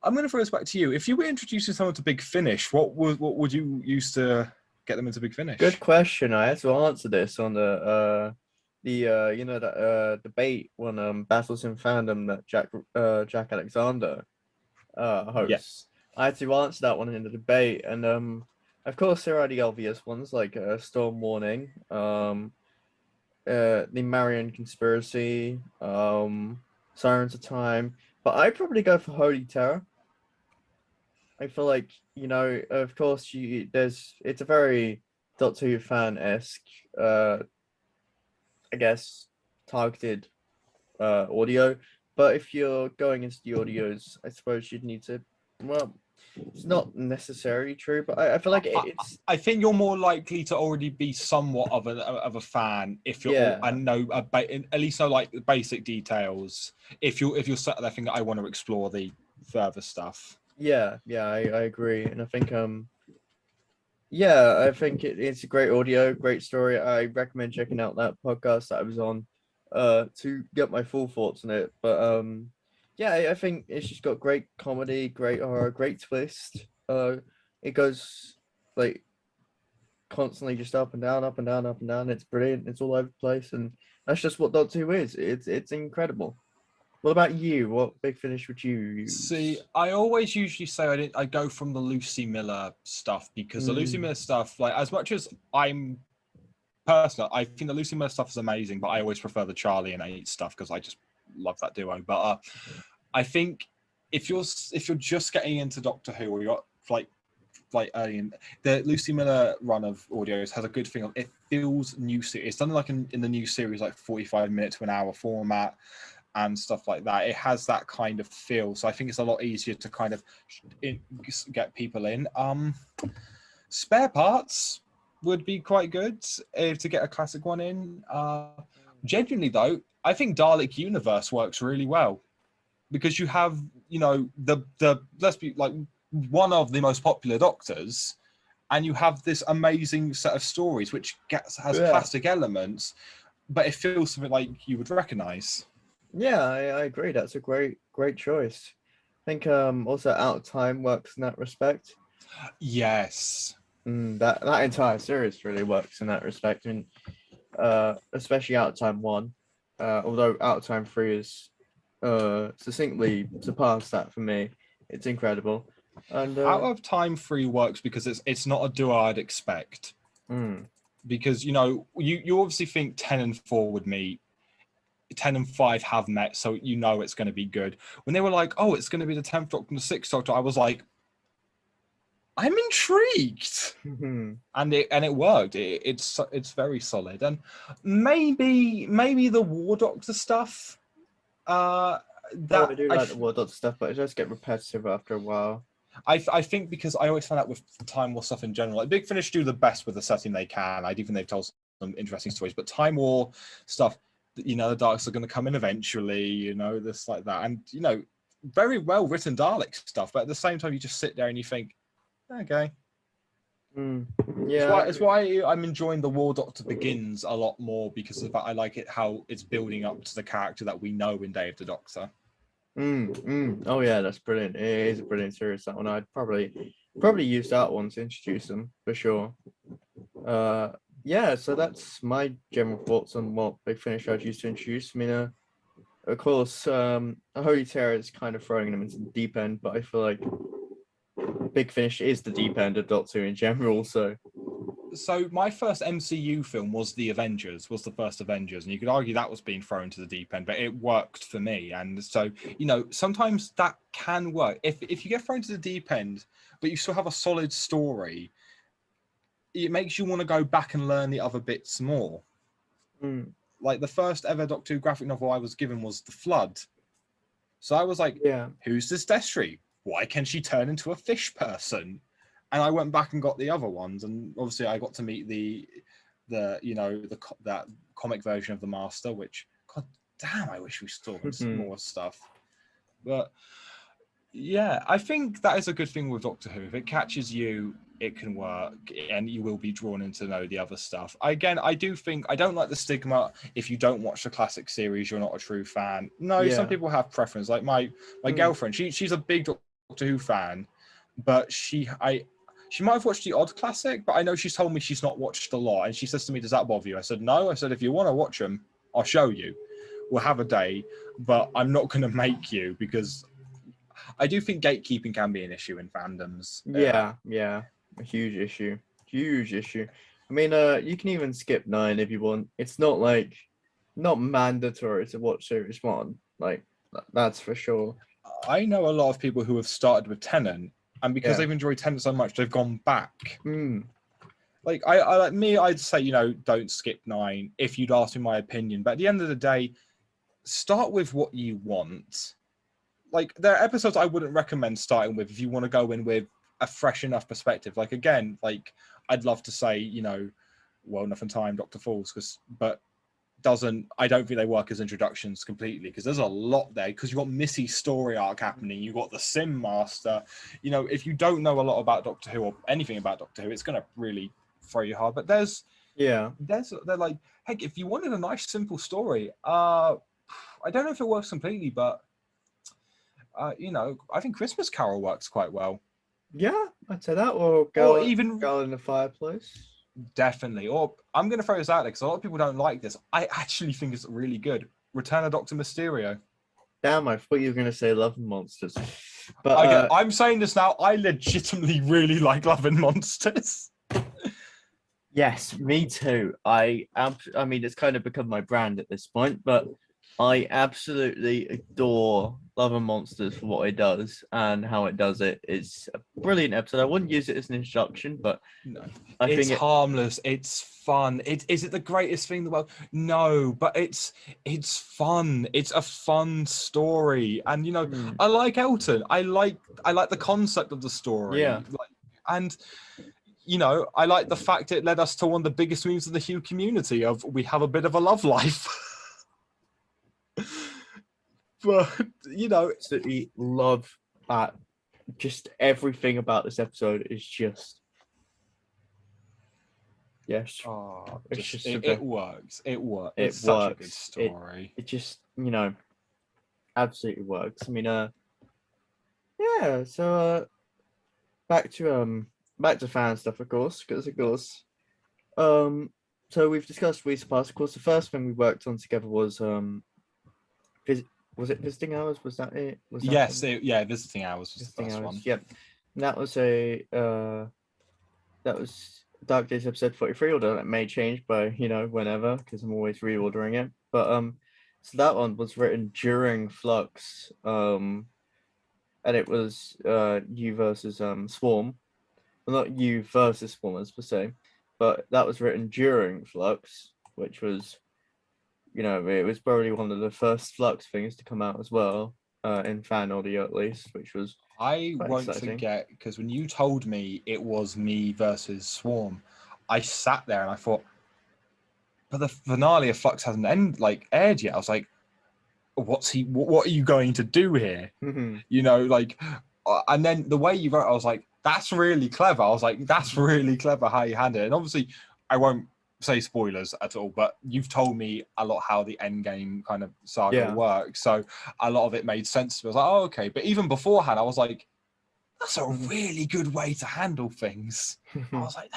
I'm going to throw this back to you. If you were introducing someone to Big Finish, what would you use to get them into Big Finish? Good question. I had to answer this on the debate when Battles in Fandom that Jack Alexander hosts. Yes. I had to answer that one in the debate, and of course there are the obvious ones like Storm Warning, the Marion Conspiracy, Sirens of Time, but I'd probably go for Holy Terror. I feel like of course it's a very Doctor Who fan-esque I guess targeted audio, but if you're going into the audios, I suppose you'd need to. Well, it's not necessarily true, but I feel like it's. I think you're more likely to already be somewhat of a fan if you're and know at least know like the basic details. If you're set there thinking I want to explore the further stuff. Yeah, I agree, and I think I think it's a great audio, great story. I recommend checking out that podcast that I was on to get my full thoughts on it. But I think it's just got great comedy, great horror, great twist. It goes like constantly just up and down, up and down, up and down. It's brilliant. It's all over the place, and that's just what Doctor Who is. It's incredible. What about you? What Big Finish would you use? See, I always usually say I go from the Lucy Miller stuff because the Lucy Miller stuff, like as much as I'm personally, I think the Lucy Miller stuff is amazing, but I always prefer the Charlie and Eight stuff because I just love that duo. But I think if you're just getting into Doctor Who, or you're like early in the Lucy Miller run of audios has a good thing. It feels new series. It's done like in the new series, like 45 minute to an hour format and stuff like that. It has that kind of feel. So I think it's a lot easier to kind of get people in. Spare parts would be quite good to get a classic one in. Genuinely though, I think Dalek Universe works really well because you have, the let's be like one of the most popular Doctors, and you have this amazing set of stories which has classic elements, but it feels something like you would recognize. Yeah, I agree. That's a great choice. I think also Out of Time works in that respect. Yes. That entire series really works in that respect. I mean, especially Out of Time 1. Although Out of Time 3 is succinctly surpassed that for me. It's incredible. And Out of Time 3 works because it's not a duo I'd expect. Because you obviously think 10 and 4 would meet. 10 and 5 have met, so it's going to be good. When they were like, oh, it's going to be the 10th Doctor and the 6th Doctor, I was like, I'm intrigued. And it worked. It's very solid. And maybe the War Doctor stuff. I do like the War Doctor stuff, but it does get repetitive after a while. I think because I always find out with Time War stuff in general, like Big Finish do the best with the setting they can. I do think they've told some interesting stories, but Time War stuff, the Daleks are going to come in eventually, this like that, and very well written Dalek stuff. But at the same time, you just sit there and you think, okay. Yeah, it's why I'm enjoying the War Doctor Begins a lot more, because of that. I like it how it's building up to the character that we know in Day of the Doctor. Oh yeah, that's brilliant. It is a brilliant series, that one. I'd probably use that one to introduce them for sure. Yeah, so that's my general thoughts on what Big Finish I'd use to introduce. I mean, of course, Holy Terror is kind of throwing them into the deep end, but I feel like Big Finish is the deep end of Doctor Who in general. So my first MCU film was the first Avengers, and you could argue that was being thrown to the deep end, but it worked for me. And so, sometimes that can work. If you get thrown to the deep end, but you still have a solid story, it makes you want to go back and learn the other bits more. Like the first ever Doctor Who graphic novel I was given was The Flood. So I was like, who's this Destry? Why can she turn into a fish person? And I went back and got the other ones, and obviously I got to meet that comic version of the Master, which, god damn, I wish we saw some more stuff. But yeah, I think that is a good thing with Doctor Who. If it catches you, it can work, and you will be drawn in to know the other stuff. Again, I don't like the stigma. If you don't watch the classic series, you're not a true fan. No, some people have preference. Like my girlfriend, she's a big Doctor Who fan, but she might have watched the odd classic, but I know she's told me she's not watched a lot. And she says to me, does that bother you? I said, no. I said, if you want to watch them, I'll show you. We'll have a day, but I'm not going to make you, because I do think gatekeeping can be an issue in fandoms. Yeah. A huge issue. I mean, you can even skip 9 if you want. It's not mandatory to watch series 1. Like, that's for sure. I know a lot of people who have started with Tennant, and because they've enjoyed Tennant so much, they've gone back. Like I'd say, don't skip 9 if you'd ask me my opinion. But at the end of the day, start with what you want. Like, there are episodes I wouldn't recommend starting with if you want to go in with a fresh enough perspective. Like, again, like I'd love to say, Well Enough in Time, Dr. Falls, but I don't think they work as introductions completely, because there's a lot there, because you've got Missy's story arc happening, you've got the Sim Master. If you don't know a lot about Doctor Who or anything about Doctor Who, it's going to really throw you hard. But they're like, heck, if you wanted a nice simple story, I don't know if it works completely, but I think Christmas Carol works quite well. Yeah, I'd say that, or even Girl in the Fireplace. Definitely. Or I'm going to throw this out there because a lot of people don't like this. I actually think it's really good. Return of Dr. Mysterio. Damn, I thought you were going to say Love and Monsters. But I'm saying this now. I legitimately really like Love and Monsters. Yes, me too. I mean, it's kind of become my brand at this point, but I absolutely adore Love and Monsters for what it does and how it does it. It's a brilliant episode. I wouldn't use it as an introduction, but No, I it's think it. harmless. It's fun. Is it the greatest thing in the world? No, but it's fun. It's a fun story, and Hmm, I like Elton. I like the concept of the yeah, story, and I like the fact it led us to one of the biggest moves of the Hugh community of we have a bit of a love life. But absolutely love that. Just everything about this episode is just yes, oh, it's just just it works. It works. it It's such a good works. It story. it just absolutely works. I mean yeah. So back to back to fan stuff, of course, because of course um so we've discussed Weeks Past. Of course, the first thing we worked on together was vis- was it Visiting Hours? Was that it? Was that Yes, yeah. Visiting Hours was the Visiting first Hours? one. Yep. And that was Dark Days episode 43, although that may change by whenever, because I'm always reordering it. But so that one was written during Flux, and it was you versus Swarm. Well, not you versus Swarm as per se, but that was written during Flux, which was it was probably one of the first Flux things to come out as well, in fan audio at least, which was I quite won't exciting. forget because when you told me it was me versus Swarm, I sat there and I thought, but the finale of Flux hasn't aired yet. I was like, what are you going to do here? Mhm. And then the way you wrote, I was like, that's really clever. I was like, that's really clever how you handled it. And obviously, I won't say spoilers at all, but you've told me a lot how the end game kind of saga Yeah. works. So a lot of it made sense to me. I was like, oh, okay. But even beforehand, I was like, that's a really good way to handle things. I was like,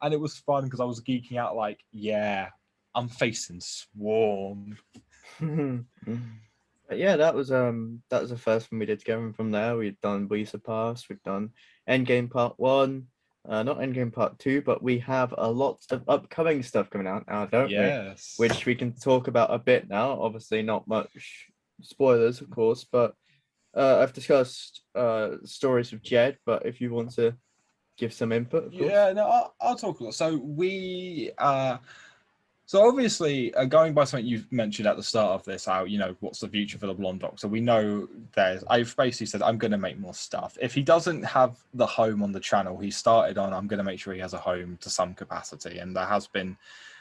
and it was fun because I was geeking out, like, yeah, I'm facing Swarm. But yeah, that was the first one we did together. And from there, we've done We Surpass, we've done Endgame Part One, not Endgame Part Two, but we have a lot of upcoming stuff coming out now, don't we? Yes. Which we can talk about a bit now. Obviously, not much spoilers, of course, but I've discussed stories with Jed. But if you want to give some input, of course. Yeah, no, I'll talk a lot. So obviously, going by something you've mentioned at the start of this, how what's the future for the Blonde Doctor? We know I've basically said I'm going to make more stuff. If he doesn't have the home on the channel he started on, I'm going to make sure he has a home to some capacity, and there has been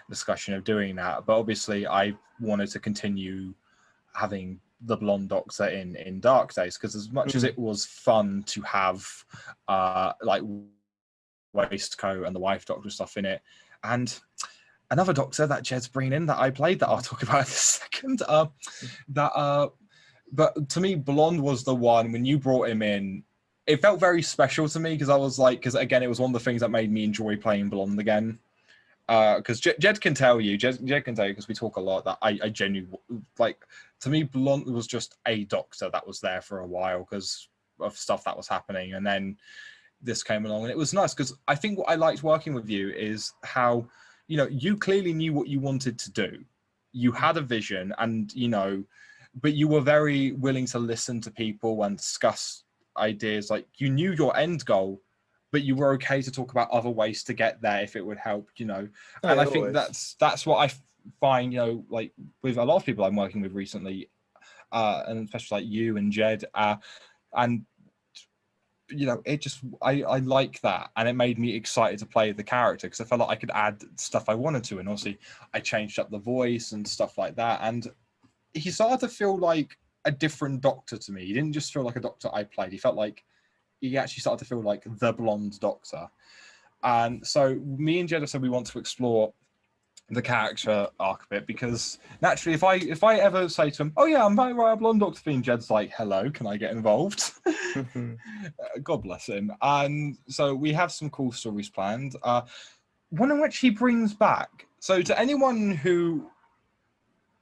discussion of doing that. But obviously, I wanted to continue having the Blonde Doctor in Dark Days because as much as it was fun to have like Waistcoat and the Wife Doctor stuff in it, and another Doctor that Jed's bringing in that I played that I'll talk about in a second. But to me, Blonde was the one when you brought him in. It felt very special to me because I was like, because again, it was one of the things that made me enjoy playing Blonde again. Because Jed can tell you, Jed can tell you, because we talk a lot, that I genuinely like. To me, Blonde was just a Doctor that was there for a while because of stuff that was happening, and then this came along, and it was nice because I think what I liked working with you is how you clearly knew what you wanted to do. You had a vision, and but you were very willing to listen to people and discuss ideas. Like you knew your end goal, but you were okay to talk about other ways to get there if it would help. And I think Always. that's what I find. Like with a lot of people I'm working with recently, and especially like you and Jed, and it just I like that, and it made me excited to play the character because I felt like I could add stuff I wanted to, and obviously I changed up the voice and stuff like that, and he started to feel like a different Doctor to me. He didn't just feel like a Doctor I played. He felt like he actually started to feel like the Blonde Doctor. And so me and Jed said we want to explore the character arc a bit because naturally, if I ever say to him, "Oh yeah, I'm very right, a Blonde Doctor theme," Jed's like, "Hello, can I get involved?" God bless him. And so we have some cool stories planned. One in which he brings back. So to anyone who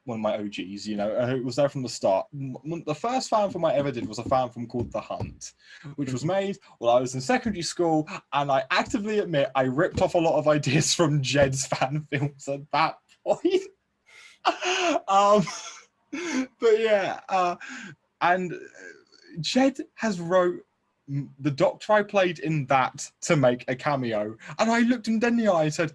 one of my OGs, you know, who was there from the start. The first fan film I ever did was a fan film called The Hunt, which was made while I was in secondary school, and I actively admit I ripped off a lot of ideas from Jed's fan films at that point. But yeah, and Jed has wrote the Doctor I played in that to make a cameo, and I looked him dead in the eye and said,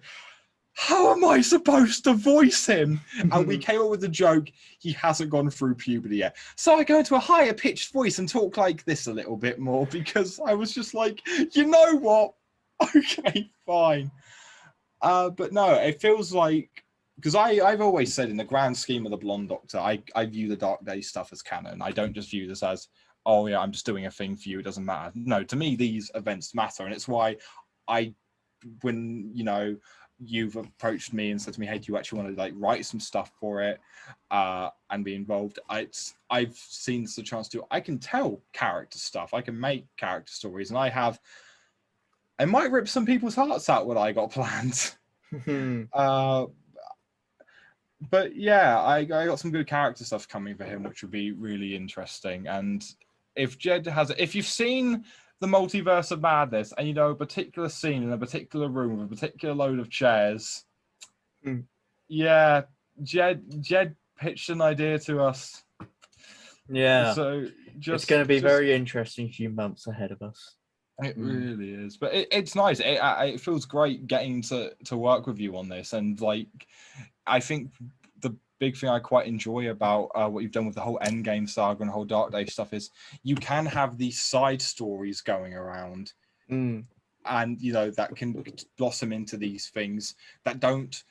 how am I supposed to voice him? And we came up with the joke, he hasn't gone through puberty yet. So I go into a higher pitched voice and talk like this a little bit more, because I was just like, you know what? Okay, fine. But no, it feels like, because I've always said in the grand scheme of the Blonde Doctor, I view the Dark Days stuff as canon. I don't just view this as, oh yeah, I'm just doing a thing for you, it doesn't matter. No, to me, these events matter. And it's why when, you know, you've approached me and said to me, hey, do you actually want to like write some stuff for it and be involved? I've seen this as a chance to, I can tell character stuff, I can make character stories, and I might rip some people's hearts out what I got planned. But yeah, I got some good character stuff coming for him, which would be really interesting. And if Jed has, if you've seen the Multiverse of Madness and you know a particular scene in a particular room with a particular load of chairs, yeah, Jed pitched an idea to us. Yeah, so it's going to be very interesting few months ahead of us. It really is, but it's nice. It feels great getting to work with you on this, and like, I think the big thing I quite enjoy about what you've done with the whole Endgame saga and the whole Dark Day stuff is you can have these side stories going around, and you know that can blossom into these things that don't.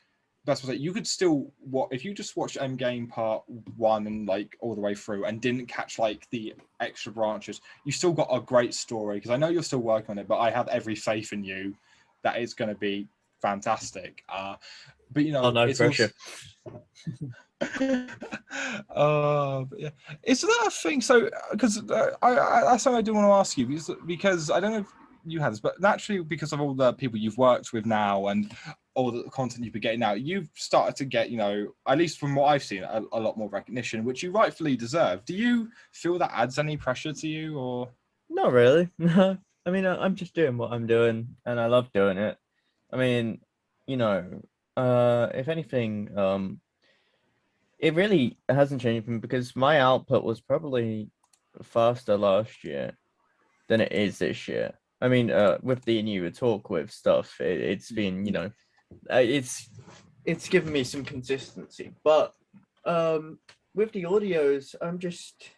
That's what you could still if you just watched Endgame Part 1 and like all the way through and didn't catch like the extra branches, you still got a great story, because I know you're still working on it, but I have every faith in you that it's going to be fantastic. But you know, no pressure. But yeah, is that a thing? So because that's something I do want to ask you, because I don't know if you had this, but naturally because of all the people you've worked with now and all the content you've been getting out, you've started to get, you know, at least from what I've seen, a lot more recognition, which you rightfully deserve. Do you feel that adds any pressure to you, or? Not really. No, I mean, I'm just doing what I'm doing, and I love doing it. I mean, you know, if anything, it really hasn't changed because my output was probably faster last year than it is this year. I mean, with the new talk with stuff, it's been, you know, it's given me some consistency. But with the audios, I'm just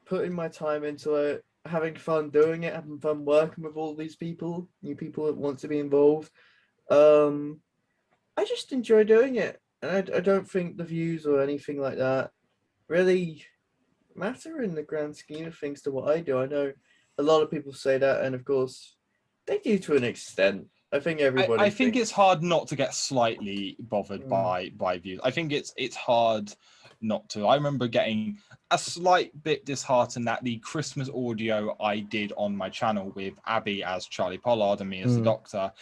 putting my time into it, having fun doing it, having fun working with all these people, new people that want to be involved. I just enjoy doing it. And I don't think the views or anything like that really matter in the grand scheme of things to what I do. I know a lot of people say that, and of course, they do to an extent. I think everybody. I think it's hard not to get slightly bothered by views. I think it's hard not to. I remember getting a slight bit disheartened that the Christmas audio I did on my channel with Abby as Charlie Pollard and me as the Doctor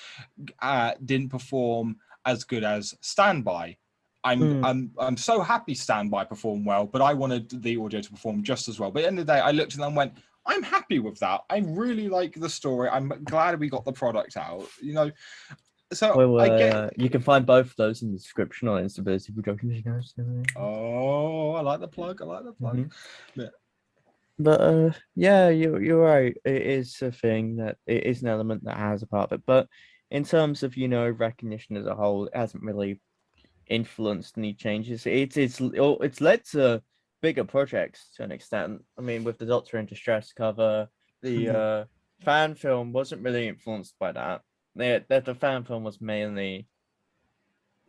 didn't perform as good as Standby. I'm so happy Standby performed well, but I wanted the audio to perform just as well. But at the end of the day, I looked at them and went, I'm happy with that. I really like the story. I'm glad we got the product out, you know. So I get you can find both of those in the description on Instability Productions. Oh, I like the plug. But yeah, you're right. It is a thing that it is an element that has a part of it. But in terms of, you know, recognition as a whole, it hasn't really influenced any changes. It's led to bigger projects to an extent. I mean, with the Doctor in Distress cover, the fan film wasn't really influenced by that. The fan film was mainly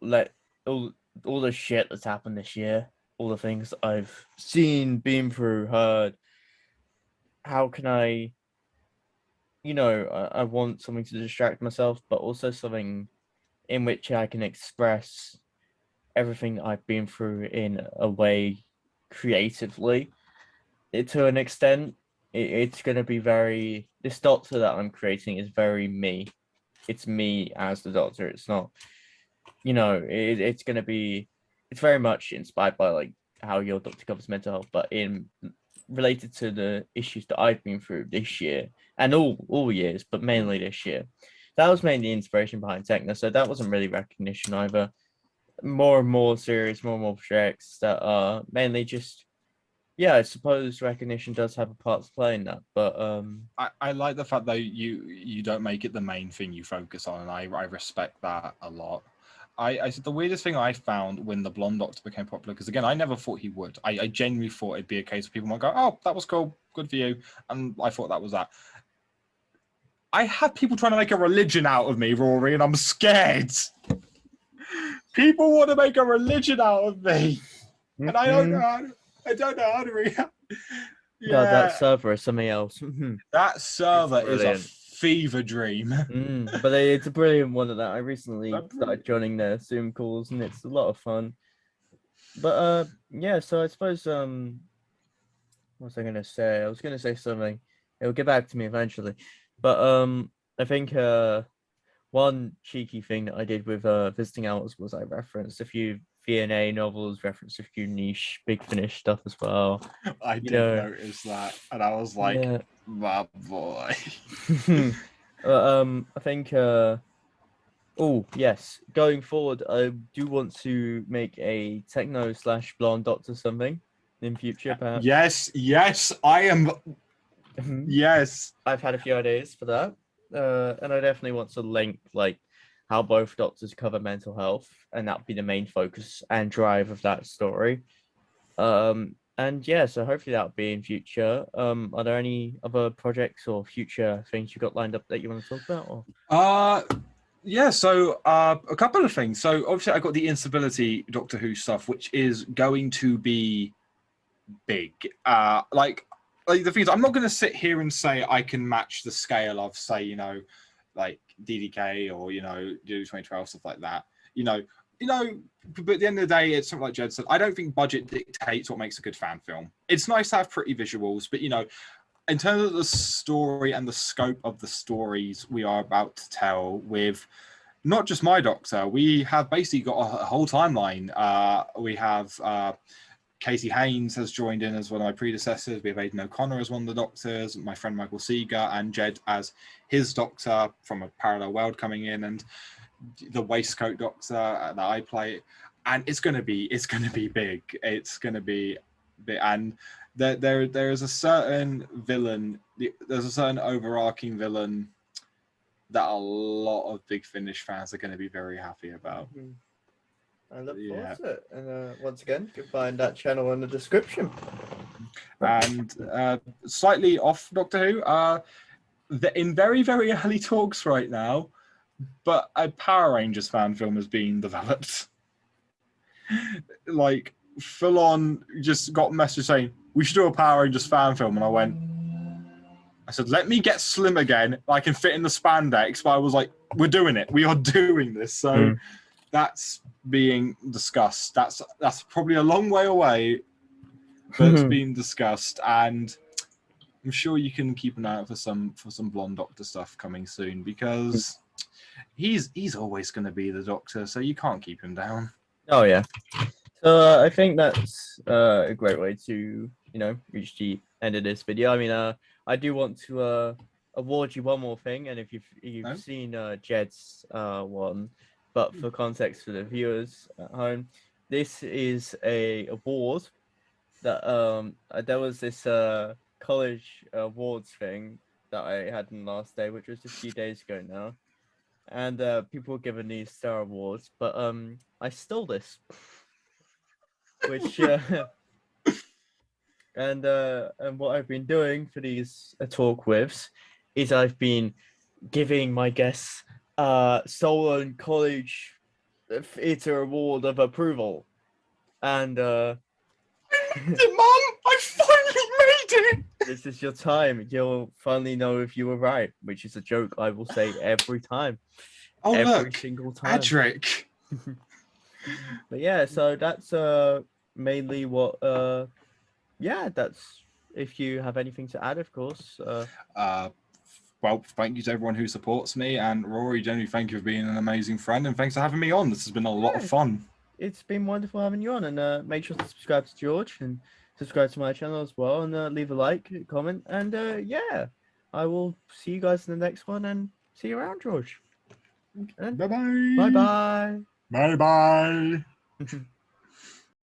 all the shit that's happened this year, all the things I've seen, been through, heard. How can I, you know, I want something to distract myself, but also something in which I can express everything I've been through in a way creatively. To an extent, it's going to be very, this Doctor that I'm creating is very me. It's me as the Doctor. It's not, you know, it's going to be it's very much inspired by like how your doctor covers mental health, but in related to the issues that I've been through this year and all years, but mainly this year. That was mainly the inspiration behind Techno. So that wasn't really recognition either. More and more series, more and more projects that are mainly just, yeah, I suppose recognition does have a part to play in that. But I like the fact that you don't make it the main thing you focus on, and I respect that a lot. I said the weirdest thing I found when the Blonde Doctor became popular, because again, I never thought he would. I genuinely thought it'd be a case of people might go, "Oh, that was cool, good for you," and I thought that was that. I had people trying to make a religion out of me, Rory, and I'm scared. People want to make a religion out of me, and I don't know. I don't know how to react. Yeah. God, that server is something else. That server is a brilliant. fever dream. But it's a brilliant one of that. I recently started joining their Zoom calls, and it's a lot of fun. But yeah, so I suppose what was I gonna say? I was gonna say something. It'll get back to me eventually. But I think one cheeky thing that I did with visiting hours was I referenced a few V&A novels, referenced a few niche Big Finish stuff as well. I did notice that, and I was like, yeah. my boy. I think oh yes, going forward, I do want to make a Techno / Blonde Doctor something in future, perhaps. Yes, I am. Yes, I've had a few ideas for that, and I definitely want to link like how both doctors cover mental health, and that would be the main focus and drive of that story. And yeah, so hopefully that'll be in future. Are there any other projects or future things you got lined up that you want to talk about? Or? Yeah, so a couple of things. So obviously I got the Instability Doctor Who stuff, which is going to be big. Like the thing is, I'm not going to sit here and say I can match the scale of, say, you know, like DDK or, you know, 2012, stuff like that. You know, but at the end of the day, it's something like Jed said, I don't think budget dictates what makes a good fan film. It's nice to have pretty visuals, but, you know, in terms of the story and the scope of the stories we are about to tell with not just my Doctor, we have basically got a whole timeline. We have Casey Haynes has joined in as one of my predecessors. We have Aidan O'Connor as one of the Doctors, my friend Michael Seeger, and Jed as his Doctor from a parallel world coming in, and the Waistcoat Doctor that I play. And it's gonna be big. It's gonna be big, and there is a certain villain. There's a certain overarching villain that a lot of Big Finish fans are going to be very happy about. I look forward to it. And once again, you can find that channel in the description. And slightly off Doctor Who, in very, very early talks right now, but a Power Rangers fan film is being developed. Like, full on, just got a message saying, we should do a Power Rangers fan film. And I said, let me get slim again. I can fit in the spandex. But I was like, we're doing it. We are doing this. So that's being discussed. That's probably a long way away, but it's being discussed. And I'm sure you can keep an eye out for some Blonde Doctor stuff coming soon, because he's always going to be the Doctor. So you can't keep him down. Oh, yeah. So I think that's a great way to, you know, reach the end of this video. I mean, I do want to award you one more thing, and if you've seen Jed's one, but for context for the viewers at home, this is a award that there was this college awards thing that I had on the last day, which was a few days ago now, and people were given these star awards, but I stole this. Which and what I've been doing for these talk with is I've been giving my guests Solon College Theatre Award of Approval, and Mom, I finally made it. This is your time. You'll finally know if you were right, which is a joke I will say every time. Oh, every single time. Adric. But yeah, so that's mainly what that's, if you have anything to add, of course. Well, thank you to everyone who supports me, and Rory, generally thank you for being an amazing friend, and thanks for having me on. This has been a lot of fun. it's been wonderful having you on, and make sure to subscribe to George and subscribe to my channel as well, and leave a like, comment, and yeah, I will see you guys in the next one, and see you around, George. Bye bye. Bye bye. Bye bye.